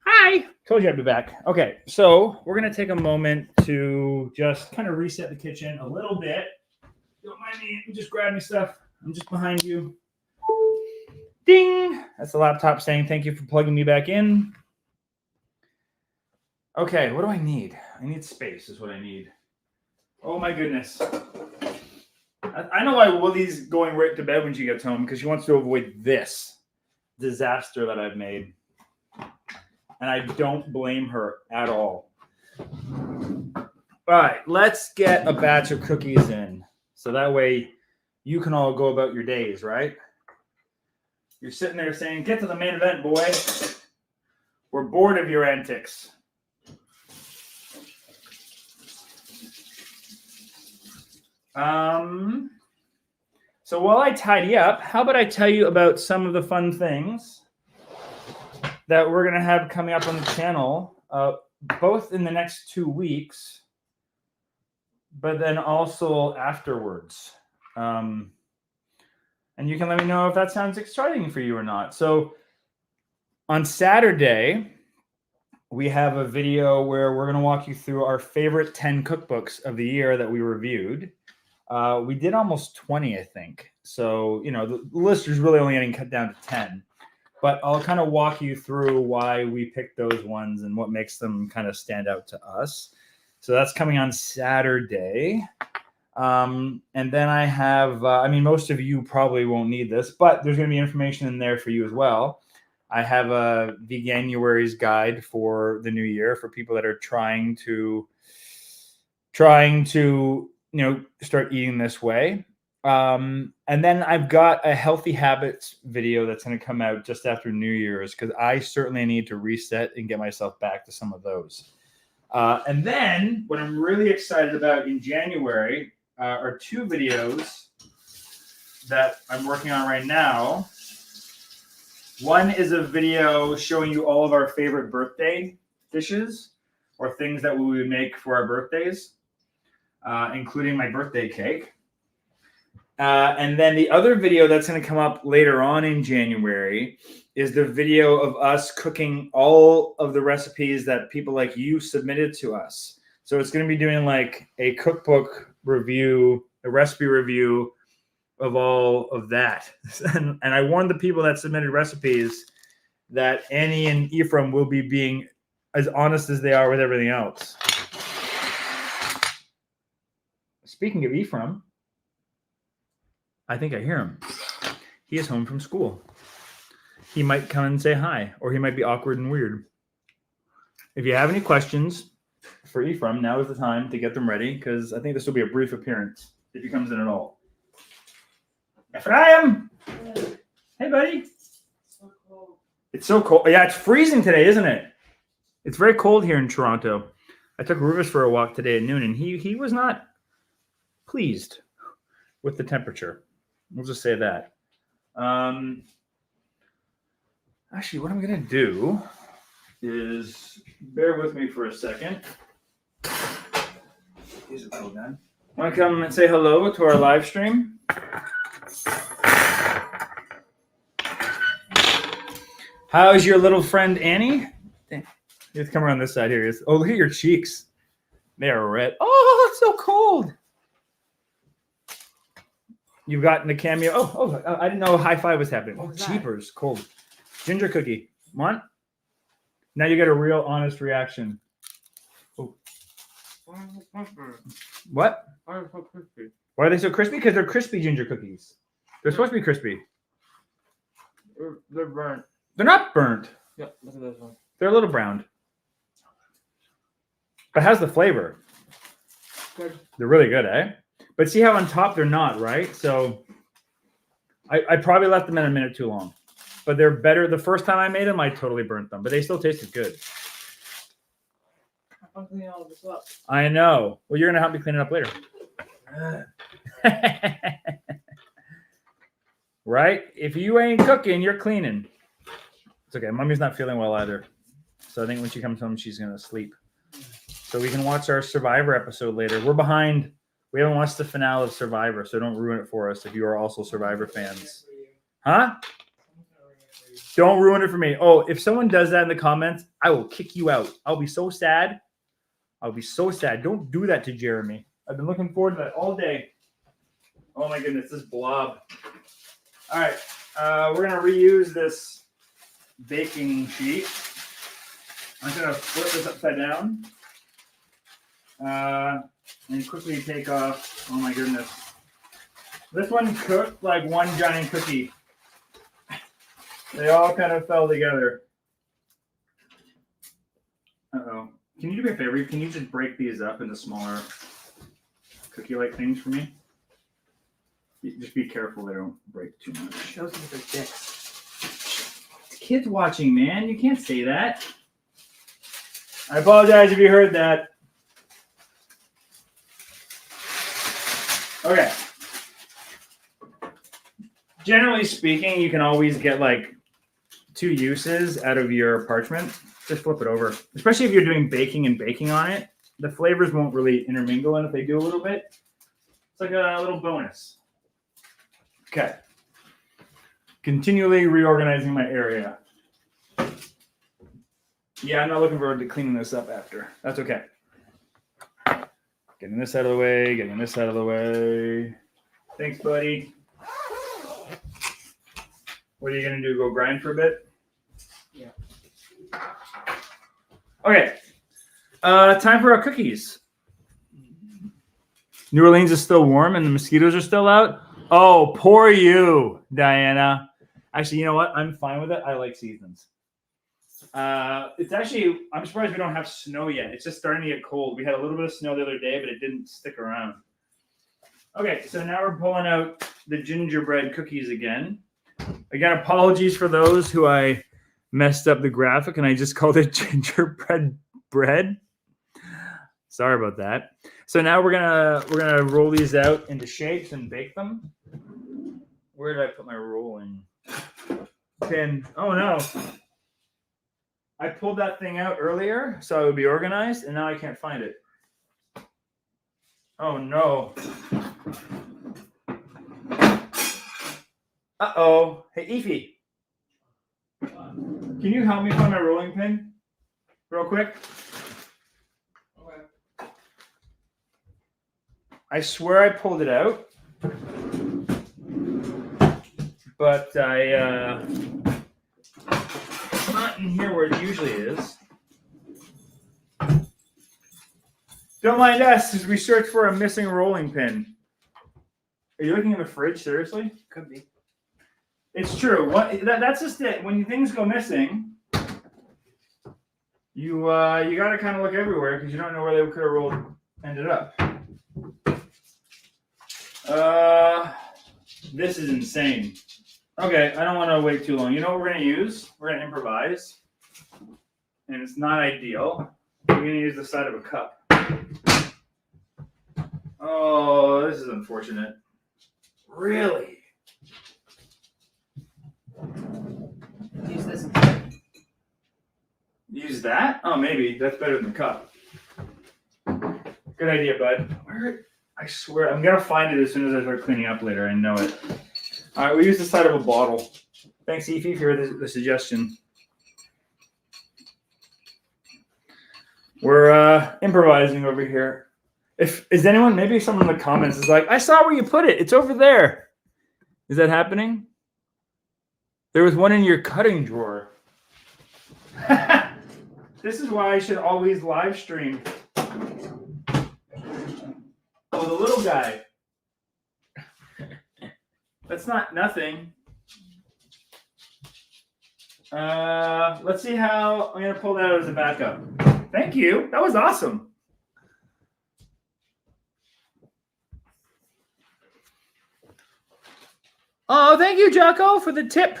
Hi. Told you I'd be back. Okay, so we're going to take a moment to just kind of reset the kitchen a little bit. Don't mind me, just grab me stuff. I'm just behind you. Ding! That's the laptop saying thank you for plugging me back in. Okay, what do I need? I need space is what I need. Oh my goodness. I know why Willie's going right to bed when she gets home, because she wants to avoid this disaster that I've made. And I don't blame her at all. All right, let's get a batch of cookies in. So that way you can all go about your days, right? You're sitting there saying, get to the main event, boy. We're bored of your antics. So while I tidy up, how about I tell you about some of the fun things that we're going to have coming up on the channel, both in the next 2 weeks, but then also afterwards. And you can let me know if that sounds exciting for you or not. So on Saturday, we have a video where we're going to walk you through our favorite 10 cookbooks of the year that we reviewed. We did almost 20, I think. So, you know, the list is really only getting cut down to 10. But I'll kind of walk you through why we picked those ones and what makes them kind of stand out to us. So that's coming on Saturday. And then I have, I mean, most of you probably won't need this, but there's going to be information in there for you as well. I have a Veganuary's guide for the new year for people that are trying to, you know, start eating this way. And then I've got a healthy habits video that's going to come out just after New Year's because I certainly need to reset and get myself back to some of those. And then what I'm really excited about in January are 2 videos that I'm working on right now. One is a video showing you all of our favorite birthday dishes or things that we would make for our birthdays, including my birthday cake. And then the other video that's going to come up later on in January is the video of us cooking all of the recipes that people like you submitted to us. So it's going to be doing like a cookbook review, a recipe review of all of that. And I warned the people that submitted recipes that Annie and Ephraim will be being as honest as they are with everything else. Speaking of Ephraim, I think I hear him. He is home from school. He might come and say hi, or he might be awkward and weird. If you have any questions for Ephraim, now is the time to get them ready, because I think this will be a brief appearance if he comes in at all. Ephraim! Hey, buddy. So cold. It's so cold. Yeah, it's freezing today, isn't it? It's very cold here in Toronto. I took Rufus for a walk today at noon, and he was not pleased with the temperature. We'll just say that. Actually, what I'm going to do is bear with me for a second. These are cool, man. Want to come and say hello to our live stream? How's your little friend Annie? You have to come around this side here. Oh, look at your cheeks. They are red. Oh, it's so cold. You've gotten a cameo. Oh, I didn't know high five was happening. Oh, jeepers, cold. Ginger cookie. Want? Now you get a real honest reaction. Oh. What? Why are they so crispy? Why are they so crispy? Because they're crispy ginger cookies. They're supposed to be crispy. They're burnt. They're not burnt. Yep, look at this one. They're a little browned. But it has the flavor. Good. They're really good, eh? But see how on top they're not, right? So I probably left them in a minute too long. But they're better. The first time I made them, I totally burnt them. But they still tasted good. I'm cleaning all this up. I know. Well, you're going to help me clean it up later. Right? If you ain't cooking, you're cleaning. It's okay. Mommy's not feeling well either. So I think when she comes home, she's going to sleep. So we can watch our Survivor episode later. We're behind. We haven't watched the finale of Survivor, so don't ruin it for us if you are also Survivor fans. Huh? Don't ruin it for me. Oh, if someone does that in the comments, I will kick you out. I'll be so sad. I'll be so sad. Don't do that to Jeremy. I've been looking forward to that all day. Oh my goodness, this blob. All right, we're gonna reuse this baking sheet. I'm gonna flip this upside down and quickly take off. Oh my goodness, this one cooked like one giant cookie. They all kind of fell together. Uh-oh. Can you do me a favor? Can you just break these up into smaller cookie-like things for me? Just be careful they don't break too much. Those are their dicks. It's kids watching, man. You can't say that. I apologize if you heard that. Okay. Generally speaking, you can always get like 2 uses out of your parchment. Just flip it over. Especially if you're doing baking and baking on it. The flavors won't really intermingle, and if they do a little bit, it's like a little bonus. Okay. Continually reorganizing my area. Yeah, I'm not looking forward to cleaning this up after. That's okay. Getting this out of the way, getting this out of the way. Thanks, buddy. What are you going to do? Go grind for a bit? Yeah. Okay. Time for our cookies. New Orleans is still warm and the mosquitoes are still out. Oh, poor you, Diana. Actually, you know what? I'm fine with it. I like seasons. It's actually, I'm surprised we don't have snow yet. It's just starting to get cold. We had a little bit of snow the other day, but it didn't stick around. Okay, so now we're pulling out the gingerbread cookies again. Again, apologies for those who I messed up the graphic and I just called it gingerbread bread. Sorry about that. So now we're gonna roll these out into shapes and bake them. Where did I put my rolling pin? Oh no. I pulled that thing out earlier so I would be organized, and now I can't find it. Oh no. Uh-oh. Hey, Ify. Can you help me find my rolling pin real quick? Okay. I swear I pulled it out, but it's not in here where it usually is. Don't mind us as we search for a missing rolling pin. Are you looking in the fridge? Seriously? Could be. It's true. That's just it. When things go missing, you gotta kind of look everywhere because you don't know where they could have ended up. This is insane. Okay, I don't want to wait too long. You know what we're gonna use? We're gonna improvise, and it's not ideal. We're gonna use the side of a cup. Oh, this is unfortunate. Really? Use this instead. Use that? Oh, maybe. That's better than the cup. Good idea, bud. I swear, I'm going to find it as soon as I start cleaning up later. I know it. All right, we use the side of a bottle. Thanks, Ify, for the suggestion. We're improvising over here. Is anyone, maybe someone in the comments is like, I saw where you put it. It's over there. Is that happening? There was one in your cutting drawer. This is why I should always live stream. Oh, the little guy. That's not nothing. Let's see how I'm going to pull that out as a backup. Thank you. That was awesome. Oh, thank you, Jocko, for the tip.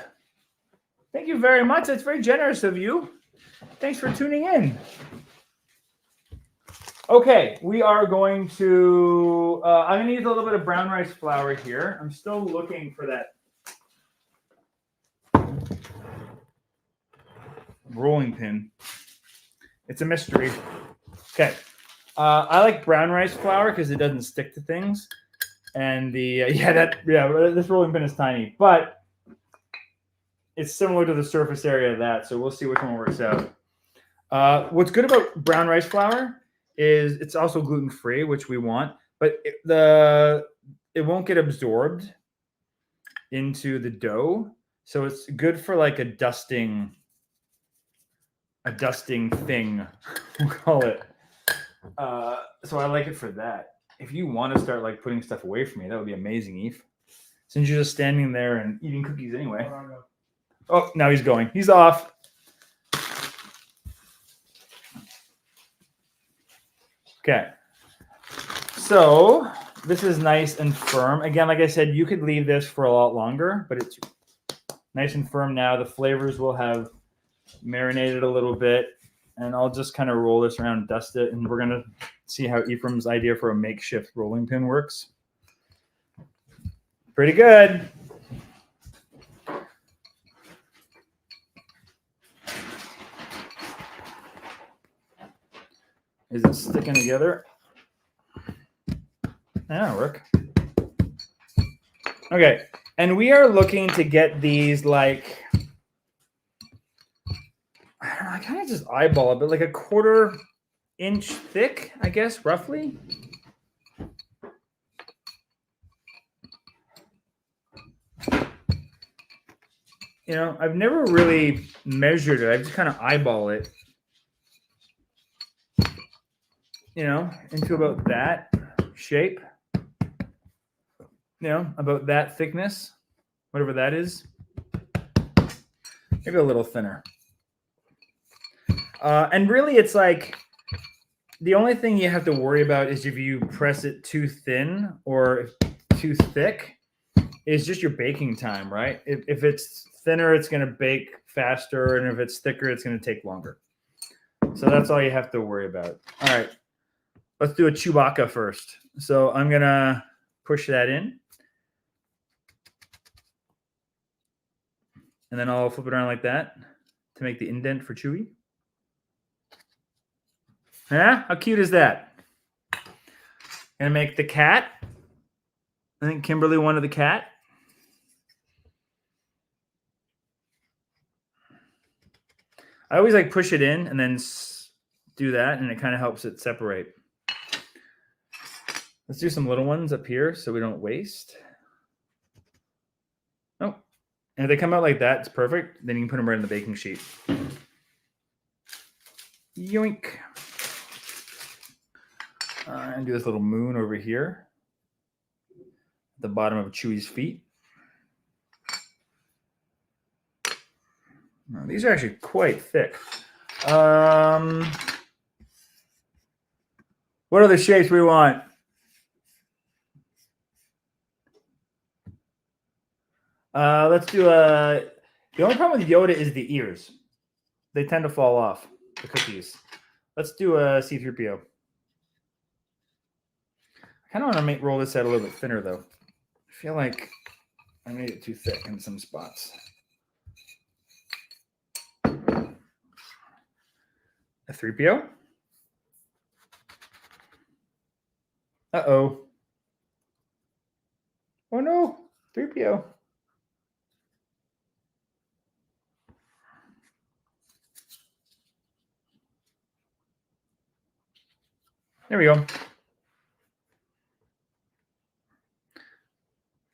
Thank you very much. That's very generous of you. Thanks for tuning in. Okay, we are going to, I'm going to use a little bit of brown rice flour here. I'm still looking for that rolling pin. It's a mystery. Okay. I like brown rice flour because it doesn't stick to things. And this rolling pin is tiny, but it's similar to the surface area of that. So we'll see which one works out. What's good about brown rice flour is it's also gluten-free, which we want, but it won't get absorbed into the dough. So it's good for like a dusting thing, we'll call it. So I like it for that. If you want to start like putting stuff away from me, that would be amazing, Eve. Since you're just standing there and eating cookies anyway. Oh, now he's going. He's off. Okay. So this is nice and firm. Again, like I said, you could leave this for a lot longer, but it's nice and firm now. The flavors will have marinated a little bit, and I'll just kind of roll this around, dust it, and we're going to see how Ephraim's idea for a makeshift rolling pin works. Pretty good. Is it sticking together? That'll work. Okay, and we are looking to get these like, I don't know, I kind of just eyeball it, but like a 1/4 inch thick, I guess, roughly. You know, I've never really measured it. I just kind of eyeball it, you know, into about that shape. You know, about that thickness, whatever that is. Maybe a little thinner. And really, it's like the only thing you have to worry about is if you press it too thin or too thick, is just your baking time, right? If it's thinner, it's going to bake faster, and if it's thicker, it's going to take longer. So that's all you have to worry about. All right, let's do a Chewbacca first. So I'm going to push that in. And then I'll flip it around like that to make the indent for Chewy. Yeah, how cute is that? Gonna make the cat. I think Kimberly wanted the cat. I always like push it in and then do that, and it kind of helps it separate. Let's do some little ones up here so we don't waste. Oh, and if they come out like that, it's perfect. Then you can put them right in the baking sheet. Yoink. And do this little moon over here at the bottom of Chewy's feet. Now, these are actually quite thick. What are the shapes we want? Let's do a. The only problem with Yoda is the ears. They tend to fall off the cookies. Let's do a C3PO. I kind of want to roll this out a little bit thinner, though. I feel like I made it too thick in some spots. A 3PO. Uh-oh. Oh, no. 3PO. There we go.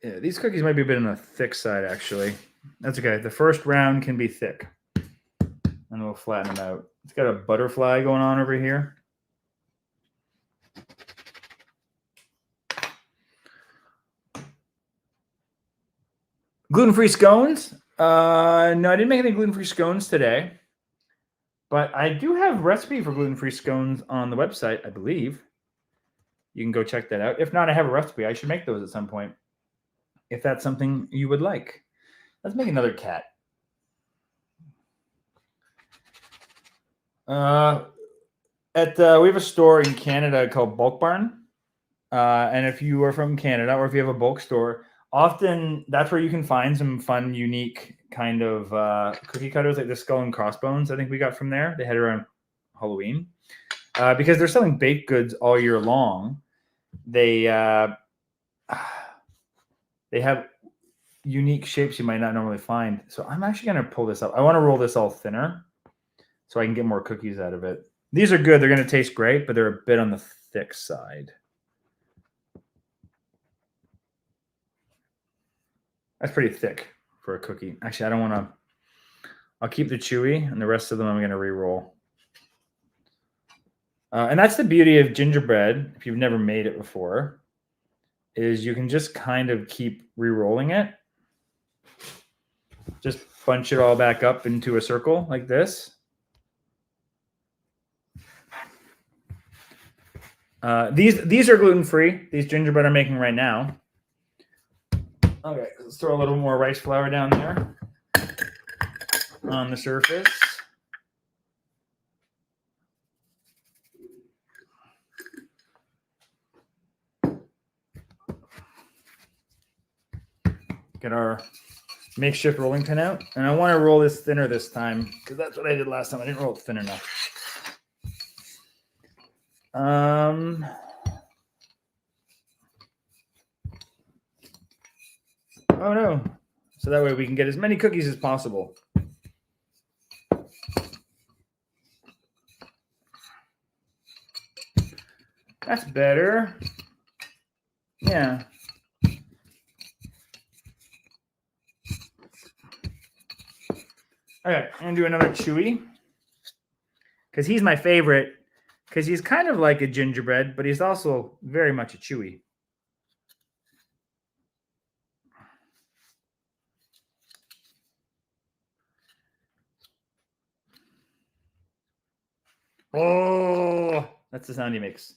Yeah, these cookies might be a bit on the thick side, actually. That's okay. The first round can be thick. And we'll flatten them out. It's got a butterfly going on over here. Gluten-free scones. No, I didn't make any gluten-free scones today. But I do have a recipe for gluten-free scones on the website, I believe. You can go check that out. If not, I have a recipe. I should make those at some point, if that's something you would like. Let's make another cat. We have a store in Canada called Bulk Barn. And if you are from Canada or if you have a bulk store, often that's where you can find some fun, unique kind of cookie cutters, like the skull and crossbones. I think we got from there. They had it around Halloween. Because they're selling baked goods all year long. They have unique shapes you might not normally find. So I'm actually going to pull this up. I want to roll this all thinner so I can get more cookies out of it. These are good. They're going to taste great, but they're a bit on the thick side. That's pretty thick for a cookie. Actually, I don't want to. I'll keep the chewy, and the rest of them I'm going to re-roll. And that's the beauty of gingerbread, if you've never made it before, is you can just kind of keep re-rolling it. Just bunch it all back up into a circle like this. These are gluten-free. These gingerbread I'm making right now. Okay, let's throw a little more rice flour down there on the surface. Get our makeshift rolling pin out. And I want to roll this thinner this time because that's what I did last time. I didn't roll it thin enough. Oh no. So that way we can get as many cookies as possible. That's better. Yeah. Okay, I'm gonna do another chewy because he's my favorite because he's kind of like a gingerbread, but he's also very much a chewy. Oh, that's the sound he makes.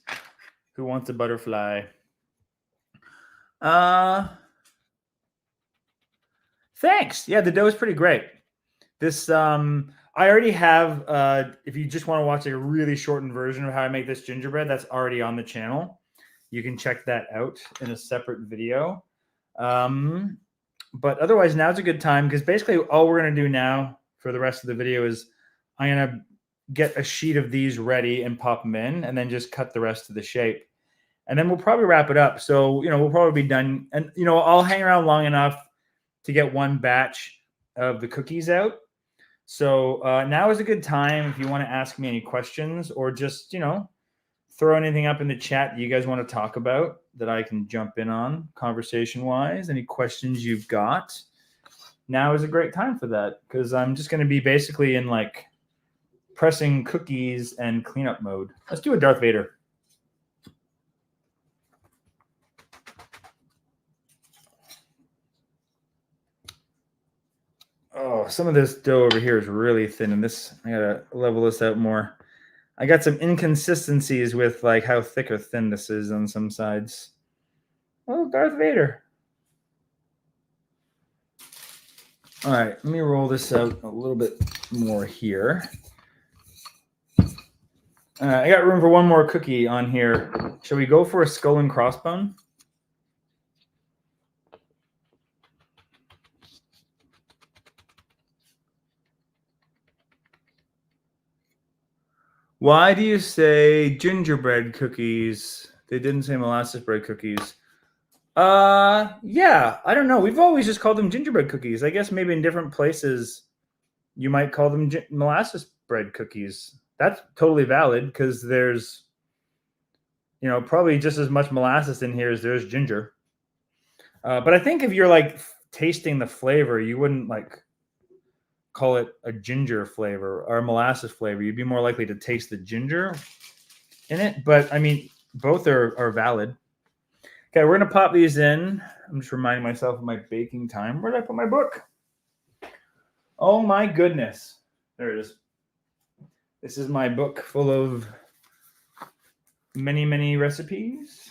Who wants a butterfly? Thanks. Yeah, the dough is pretty great. This I already have if you just want to watch like a really shortened version of how I make this gingerbread, that's already on the channel. You can check that out in a separate video. But otherwise, now's a good time because basically all we're going to do now for the rest of the video is I'm going to get a sheet of these ready and pop them in and then just cut the rest of the shape. And then we'll probably wrap it up. So, we'll probably be done. And, I'll hang around long enough to get one batch of the cookies out. So now is a good time if you want to ask me any questions or just, throw anything up in the chat that you guys want to talk about that I can jump in on conversation-wise. Any questions you've got. Now is a great time for that because I'm just going to be basically in like pressing cookies and cleanup mode. Let's do a Darth Vader. Oh, some of this dough over here is really thin, and I gotta level this out more. I got some inconsistencies with like how thick or thin this is on some sides. Oh, Darth Vader. All right, let me roll this out a little bit more here. I got room for one more cookie on here. Shall we go for a skull and crossbone? Why do you say gingerbread cookies? They didn't say molasses bread cookies. Yeah, I don't know. We've always just called them gingerbread cookies. I guess maybe in different places you might call them molasses bread cookies. That's totally valid because there's, probably just as much molasses in here as there's ginger. But I think if you're like tasting the flavor, you wouldn't like call it a ginger flavor or a molasses flavor. You'd be more likely to taste the ginger in it. But I mean, both are valid. Okay, we're gonna pop these in. I'm just reminding myself of my baking time. Where did I put my book? Oh my goodness. There it is. This is my book full of many, many recipes.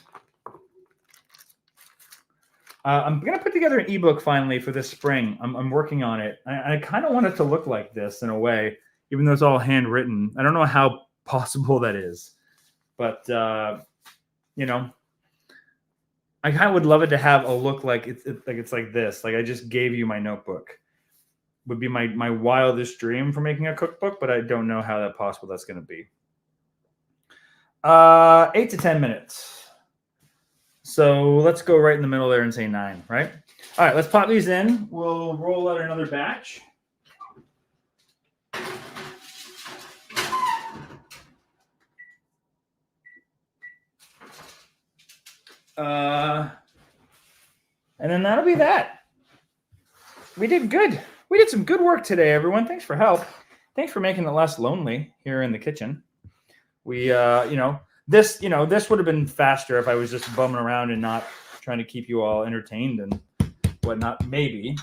I'm going to put together an ebook finally for this spring. I'm working on it. I kind of want it to look like this in a way, even though it's all handwritten. I don't know how possible that is. But, I kind of would love it to have a look like it's like this. Like I just gave you my notebook. Would be my wildest dream for making a cookbook, but I don't know how possible that's going to be. 8 to 10 minutes. So let's go right in the middle there and say 9, right? All right, let's pop these in. We'll roll out another batch. And then that'll be that. We did good. We did some good work today, everyone. Thanks for help. Thanks for making it less lonely here in the kitchen. We, this would have been faster if I was just bumming around and not trying to keep you all entertained and whatnot, maybe.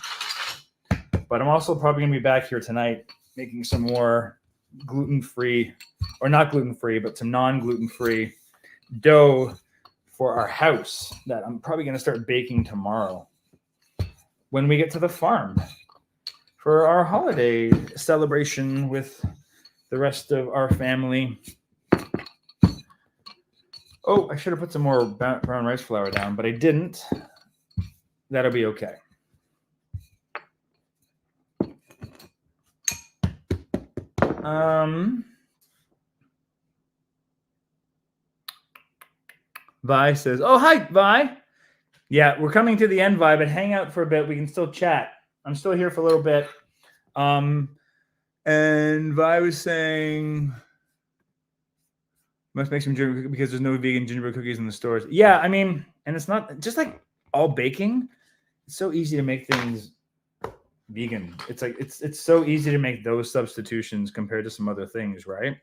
But I'm also probably going to be back here tonight making some more gluten-free, or not gluten-free, but some non-gluten-free dough for our house that I'm probably going to start baking tomorrow when we get to the farm for our holiday celebration with the rest of our family. Oh, I should have put some more brown rice flour down, but I didn't. That'll be okay. Vi says, "Oh, hi, Vi. Yeah, we're coming to the end, Vi, but hang out for a bit. We can still chat. I'm still here for a little bit." And Vi was saying, "Must make some gingerbread because there's no vegan gingerbread cookies in the stores." Yeah, I mean, and it's not just like all baking. It's so easy to make things vegan. It's like it's so easy to make those substitutions compared to some other things, right?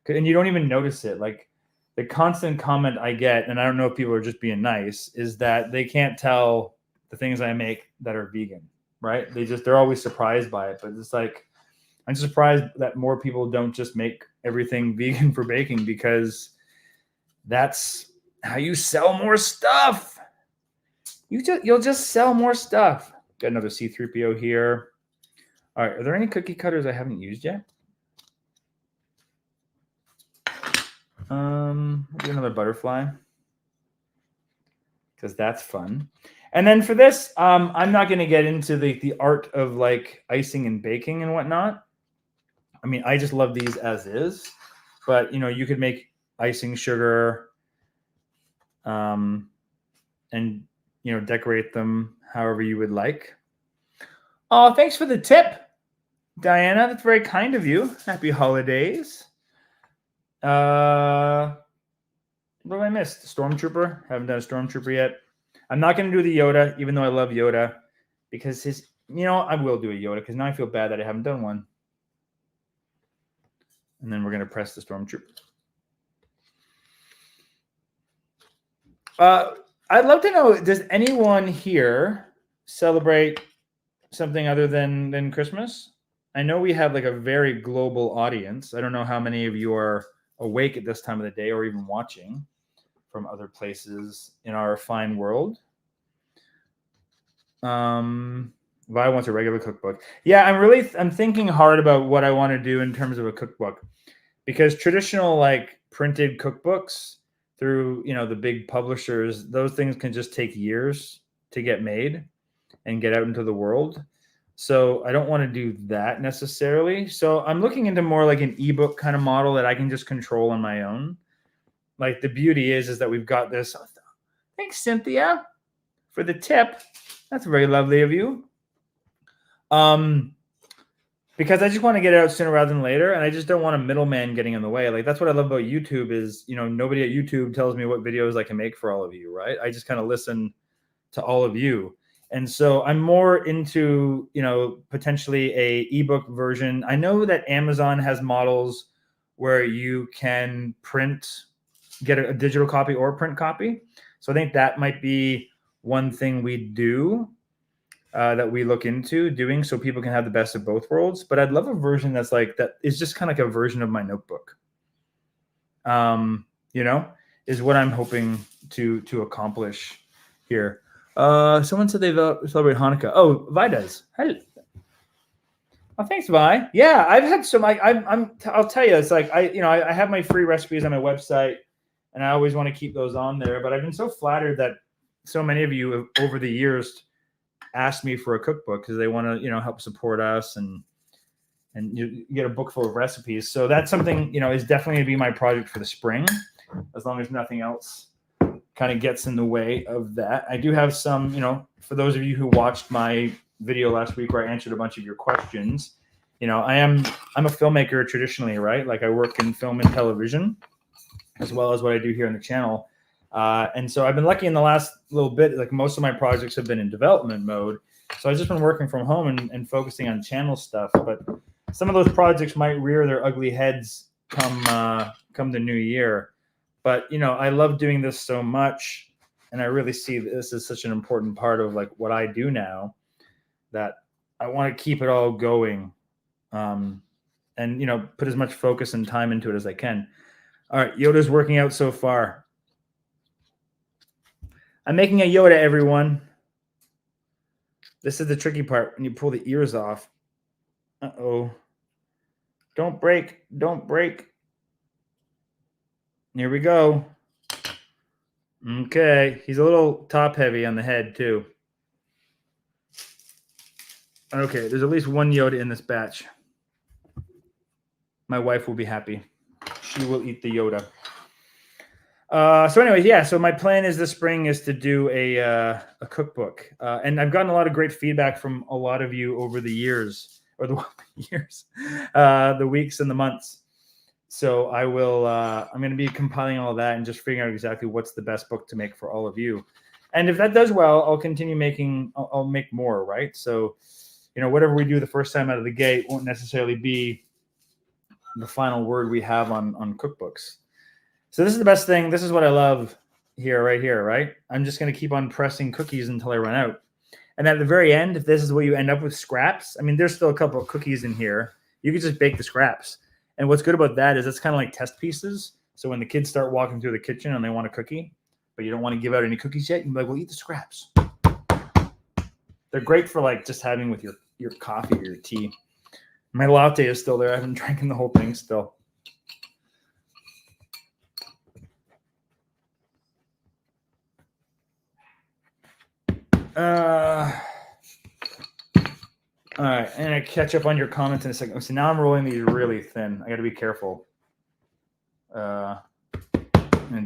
And you don't even notice it. Like the constant comment I get, and I don't know if people are just being nice, is that they can't tell the things I make that are vegan, right? They're always surprised by it. But it's like, I'm surprised that more people don't just make everything vegan for baking, because that's how you sell more stuff. You'll just sell more stuff. Got another C3PO here. All right, are there any cookie cutters I haven't used yet? Maybe another butterfly, because that's fun. And then for this, I'm not going to get into the art of like icing and baking and whatnot. I mean, I just love these as is, but you could make icing sugar, and decorate them however you would like. Oh, thanks for the tip, Diana. That's very kind of you. Happy holidays. What have I missed? Stormtrooper. Haven't done a Stormtrooper yet. I'm not going to do the Yoda, even though I love Yoda, because I will do a Yoda, because now I feel bad that I haven't done one. And then we're going to press the Stormtrooper. I'd love to know, does anyone here celebrate something other than Christmas? I know we have like a very global audience. I don't know how many of you are awake at this time of the day or even watching from other places in our fine world. Vi wants a regular cookbook. Yeah, I'm thinking hard about what I want to do in terms of a cookbook, because traditional like printed cookbooks through the big publishers, those things can just take years to get made and get out into the world. So I don't want to do that necessarily. So I'm looking into more like an ebook kind of model that I can just control on my own. Like the beauty is that we've got this. Thanks, Cynthia, for the tip. That's very lovely of you. Because I just want to get it out sooner rather than later, and I just don't want a middleman getting in the way. Like that's what I love about YouTube is, nobody at YouTube tells me what videos I can make for all of you, right? I just kind of listen to all of you. And so I'm more into, potentially a ebook version. I know that Amazon has models where you can get a digital copy or a print copy. So I think that might be one thing we do, that we look into doing, so people can have the best of both worlds. But I'd love a version that is just kind of like a version of my notebook. Is what I'm hoping to accomplish here. Someone said they celebrate Hanukkah. Oh, Vi does. Hey. Oh, thanks, Vi. Yeah, I've had some. I'll tell you, it's like I have my free recipes on my website, and I always want to keep those on there. But I've been so flattered that so many of you have, over the years, asked me for a cookbook because they want to help support us and you get a book full of recipes. So that's something is definitely going to be my project for the spring, as long as nothing else kind of gets in the way of that. I do have some, for those of you who watched my video last week where I answered a bunch of your questions, I'm a filmmaker traditionally, right? Like I work in film and television, as well as what I do here on the channel. And so I've been lucky in the last little bit, like most of my projects have been in development mode. So I've just been working from home and focusing on channel stuff. But some of those projects might rear their ugly heads come the new year. But, I love doing this so much, and I really see this as such an important part of like what I do now, that I want to keep it all going, and, put as much focus and time into it as I can. All right, Yoda's working out so far. I'm making a Yoda, everyone. This is the tricky part when you pull the ears off. Uh-oh. Don't break. Don't break. Here we go. Okay. He's a little top heavy on the head, too. Okay. There's at least one Yoda in this batch. My wife will be happy. She will eat the Yoda. So anyways, yeah. So my plan is this spring is to do a cookbook, and I've gotten a lot of great feedback from a lot of you over the years, or the years, the weeks and the months. So I will. I'm going to be compiling all of that and just figuring out exactly what's the best book to make for all of you. And if that does well, I'll continue making. I'll make more, right? So, whatever we do the first time out of the gate won't necessarily be the final word we have on cookbooks. So this is the best thing. This is what I love right here, right? I'm just going to keep on pressing cookies until I run out. And at the very end, if this is what you end up with, scraps, I mean, there's still a couple of cookies in here. You can just bake the scraps. And what's good about that is it's kind of like test pieces. So when the kids start walking through the kitchen and they want a cookie, but you don't want to give out any cookies yet, you're like, well, eat the scraps. They're great for like just having with your coffee or your tea. My latte is still there. I haven't drank the whole thing still. All right, and I catch up on your comments in a second. So now I'm rolling these really thin. I got to be careful. And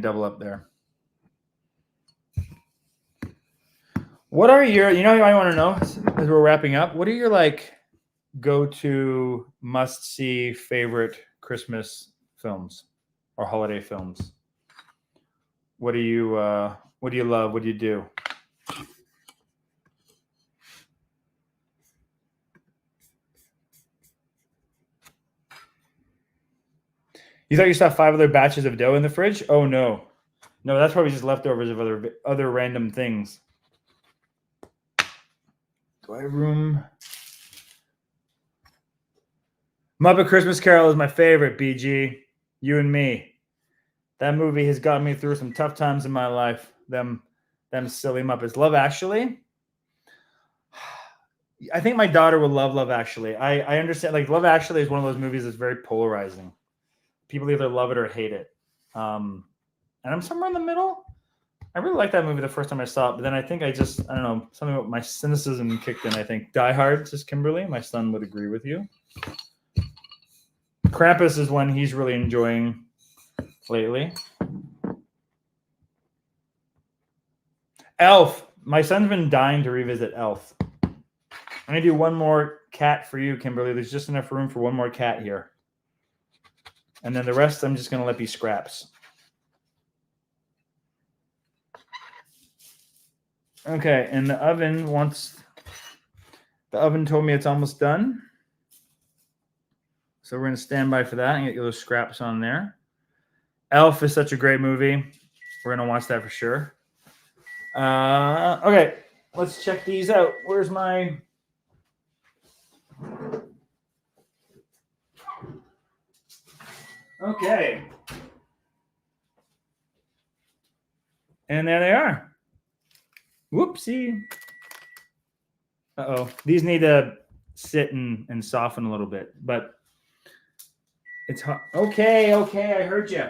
double up there. What are your? I want to know as we're wrapping up. What are your go-to must-see favorite Christmas films or holiday films? What do you love? What do you do? You thought you saw 5 other batches of dough in the fridge? Oh no, that's probably just leftovers of other random things. Do I have room? Muppet Christmas Carol is my favorite. BG, you and me. That movie has gotten me through some tough times in my life. Them silly Muppets. Love Actually. I think my daughter would love Love Actually. I understand. Love Actually is one of those movies that's very polarizing. People either love it or hate it. And I'm somewhere in the middle. I really liked that movie the first time I saw it, but then I think I don't know, something about my cynicism kicked in, I think. Die Hard, says Kimberly. My son would agree with you. Krampus is one he's really enjoying lately. Elf. My son's been dying to revisit Elf. I'm going to do one more cat for you, Kimberly. There's just enough room for one more cat here. And then the rest I'm just going to let be scraps. Okay, and the oven told me it's almost done. So we're going to stand by for that and get those scraps on there. Elf is such a great movie. We're going to watch that for sure. Okay, let's check these out. Where's my... Okay. And there they are. Whoopsie. Uh-oh. These need to sit and soften a little bit, but it's hot. Okay, I heard you.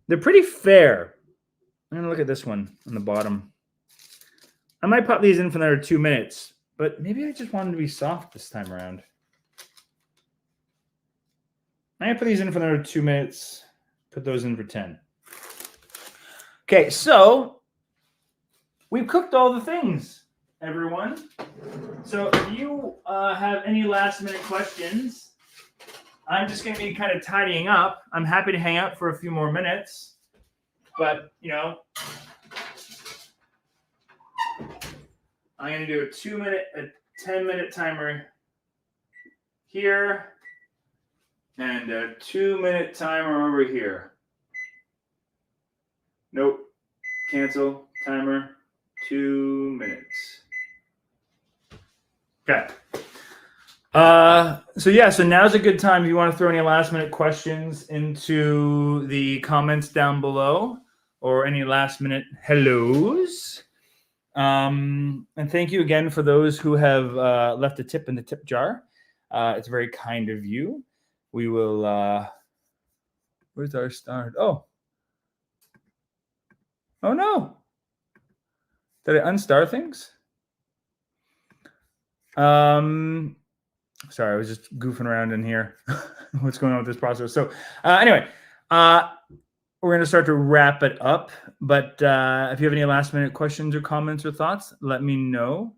They're pretty fair. I'm going to look at this one on the bottom. I might pop these in for another 2 minutes, but maybe I just wanted to be soft this time around. I'm going to put these in for another 2 minutes. Put those in for 10. Okay, so we've cooked all the things, everyone. So if you have any last minute questions, I'm just going to be kind of tidying up. I'm happy to hang out for a few more minutes, but I'm going to do a 10-minute timer here and a 2-minute timer over here. Nope. Cancel. Timer. 2 minutes. Okay. So now's a good time if you want to throw any last minute questions into the comments down below or any last minute hellos. And thank you again for those who have left a tip in the tip jar. It's very kind of you. We will where's our start? Oh no. Did I unstar things? Sorry, I was just goofing around in here. What's going on with this process? So anyway, we're going to start to wrap it up. But if you have any last minute questions or comments or thoughts, let me know.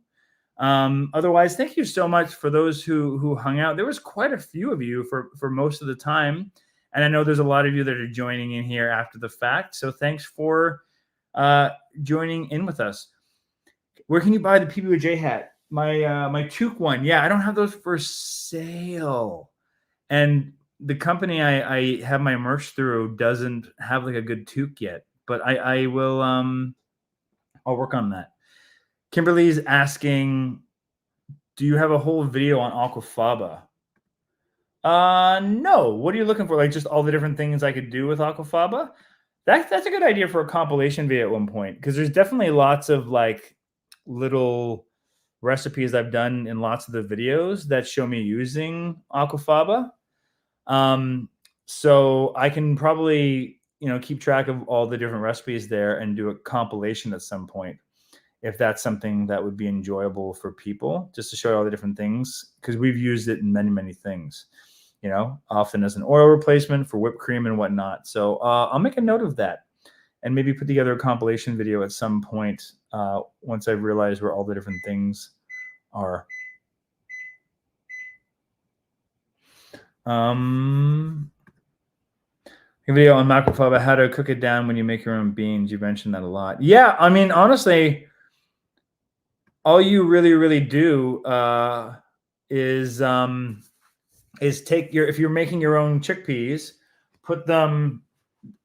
Otherwise, thank you so much for those who hung out. There was quite a few of you for most of the time. And I know there's a lot of you that are joining in here after the fact. So thanks for joining in with us. Where can you buy the PB&J hat? My toque one. Yeah, I don't have those for sale. And the company I have my merch through doesn't have like a good toque yet. But I will I'll work on that. Kimberly's asking, do you have a whole video on aquafaba? No. What are you looking for? Like just all the different things I could do with aquafaba? That's a good idea for a compilation video at one point, because there's definitely lots of like little recipes I've done in lots of the videos that show me using aquafaba. So I can probably, keep track of all the different recipes there and do a compilation at some point, if that's something that would be enjoyable for people, just to show all the different things, because we've used it in many, many things, often as an oil replacement for whipped cream and whatnot. So I'll make a note of that and maybe put together a compilation video at some point once I realize where all the different things are. A video on aquafaba, how to cook it down when you make your own beans. You mentioned that a lot. Yeah, I mean, honestly, all you really do is take if you're making your own chickpeas, put them,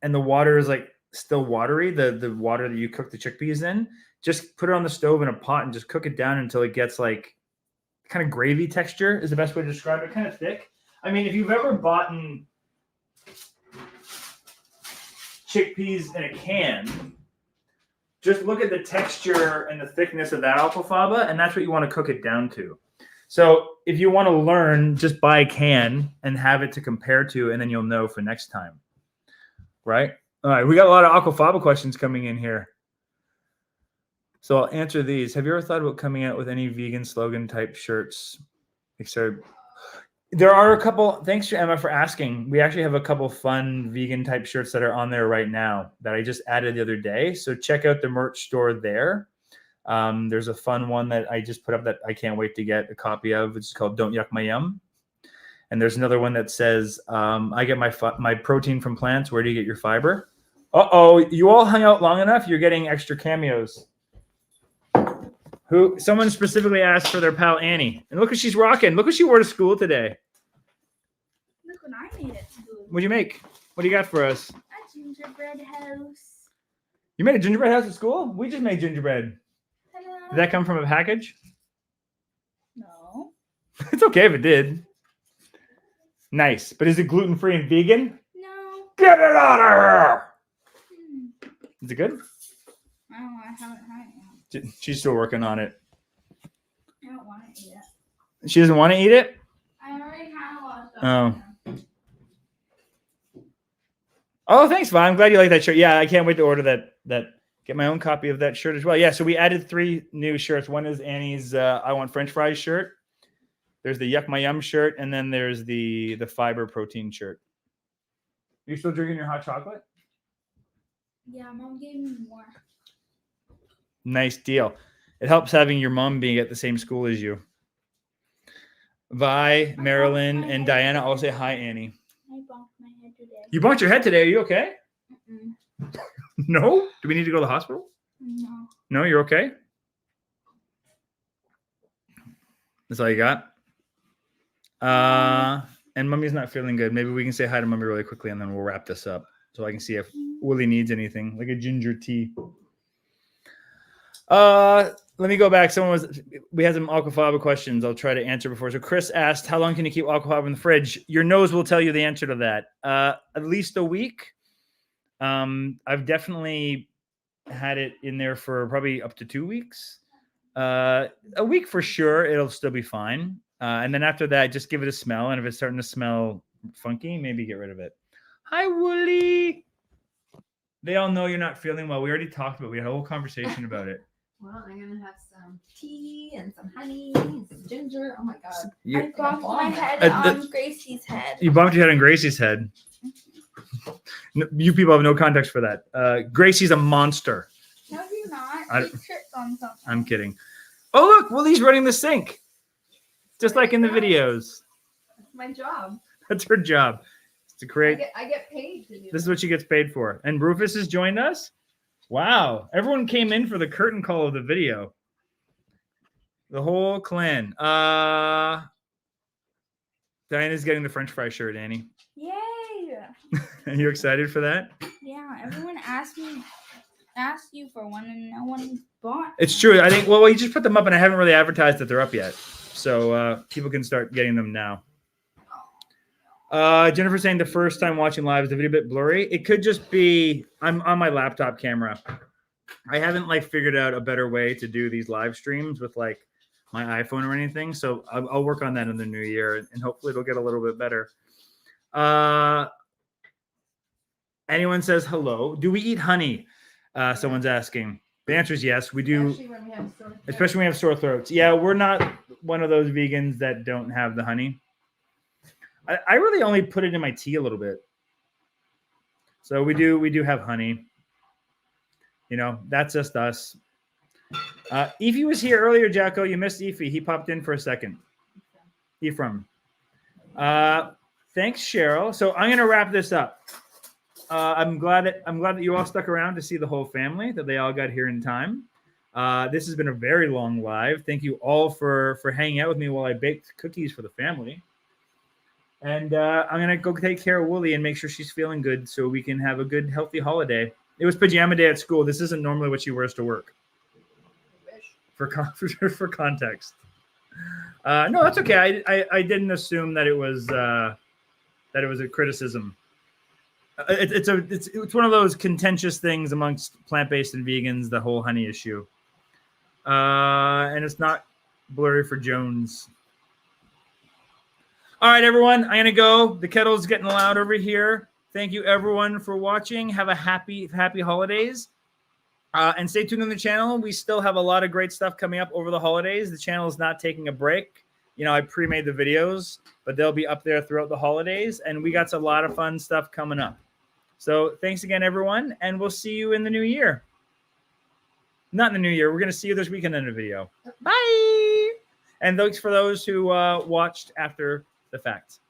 and the water is like still watery, the water that you cook the chickpeas in, just put it on the stove in a pot and just cook it down until it gets like kind of gravy texture is the best way to describe it, kind of thick. I mean, if you've ever bought chickpeas in a can, just look at the texture and the thickness of that aquafaba, and that's what you want to cook it down to. So if you want to learn, just buy a can and have it to compare to, and then you'll know for next time. Right? All right, we got a lot of aquafaba questions coming in here. So I'll answer these. Have you ever thought about coming out with any vegan slogan type shirts? There are a couple. Thanks to Emma for asking. We actually have a couple fun vegan type shirts that are on there right now that I just added the other day. So check out the merch store there. There's a fun one that I just put up that I can't wait to get a copy of. It's called Don't Yuck My Yum. And there's another one that says, I get my protein from plants. Where do you get your fiber? Uh-oh, you all hung out long enough. You're getting extra cameos. Someone specifically asked for their pal Annie. And look what she's rocking. Look what she wore to school today. Look what I made at school. What'd you make? What do you got for us? A gingerbread house. You made a gingerbread house at school? We just made gingerbread. Hello. Did that come from a package? No. It's okay if it did. Nice. But is it gluten-free and vegan? No. Get it out of here! Is it good? Oh, I haven't had it yet. She's still working on it. I don't want to eat it. She doesn't want to eat it? I already had a lot of stuff. Oh. Oh, thanks, Vaughn. I'm glad you like that shirt. Yeah, I can't wait to order that. Get my own copy of that shirt as well. Yeah, so we added 3 new shirts. One is Annie's I Want French Fries shirt. There's the Yuck My Yum shirt, and then there's the fiber protein shirt. Are you still drinking your hot chocolate? Yeah, Mom gave me more. Nice deal. It helps having your mom being at the same school as you. Vi, Marilyn, and Diana all say hi, Annie. I bumped my head today. You bumped your head today. Are you okay? Mm-mm. No? Do we need to go to the hospital? No. No, you're okay? That's all you got? And Mummy's not feeling good. Maybe we can say hi to Mummy really quickly, and then we'll wrap this up so I can see if Willie needs anything, like a ginger tea. let me go back. We had some aquafaba questions. I'll try to answer before. So Chris asked, how long can you keep aquafaba in the fridge? Your nose will tell you the answer to that. At least a week. I've definitely had it in there for probably up to 2 weeks. A week for sure, it'll still be fine. And then after that, just give it a smell. And if it's starting to smell funky, maybe get rid of it. Hi, Wooly. They all know you're not feeling well. We already talked about it. We had a whole conversation about it. Well, I'm gonna have some tea and some honey and some ginger. Oh my god! I bumped my head on Gracie's head. You bumped your head on Gracie's head. You people have no context for that. Gracie's a monster. No, you're not. You tripped on something. I'm kidding. Oh, look, Willie's running the sink. Just like in the videos. That's my job. That's her job. To create. I get paid to do this. Is what she gets paid for. And Rufus has joined us. Wow. Everyone came in for the curtain call of the video. The whole clan. Diana's getting the French fry shirt, Annie. Yay. Are you excited for that? Yeah, everyone asked you for one and no one bought. It's true. I think, well, we just put them up and I haven't really advertised that they're up yet. So people can start getting them now. Jennifer saying the first time watching live is the video a bit blurry. It could just be I'm on my laptop camera. I haven't figured out a better way to do these live streams with my iPhone or anything. So I'll work on that in the new year and hopefully it'll get a little bit better. Anyone says hello. Do we eat honey? Someone's asking. The answer is yes. We do. Especially when we have sore throats. Yeah, we're not one of those vegans that don't have the honey. I really only put it in my tea a little bit. So we do have honey. That's just us. Efi was here earlier, Jacko. You missed Efi. He popped in for a second. Ephraim. Thanks, Cheryl. So I'm gonna wrap this up. I'm glad that you all stuck around to see the whole family, that they all got here in time. This has been a very long live. Thank you all for hanging out with me while I baked cookies for the family. And I'm going to go take care of Wooly and make sure she's feeling good so we can have a good, healthy holiday. It was pajama day at school. This isn't normally what she wears to work. For context. No, that's okay. I didn't assume that it was a criticism. It's one of those contentious things amongst plant-based and vegans, the whole honey issue. And it's not blurry for Jones. All right, everyone, I'm going to go. The kettle's getting loud over here. Thank you, everyone, for watching. Have a happy holidays. And stay tuned on the channel. We still have a lot of great stuff coming up over the holidays. The channel is not taking a break. I pre-made the videos, but they'll be up there throughout the holidays. And we got a lot of fun stuff coming up. So thanks again, everyone. And we'll see you in the new year. Not in the new year. We're going to see you this weekend in a video. Bye. And thanks for those who watched after the fact.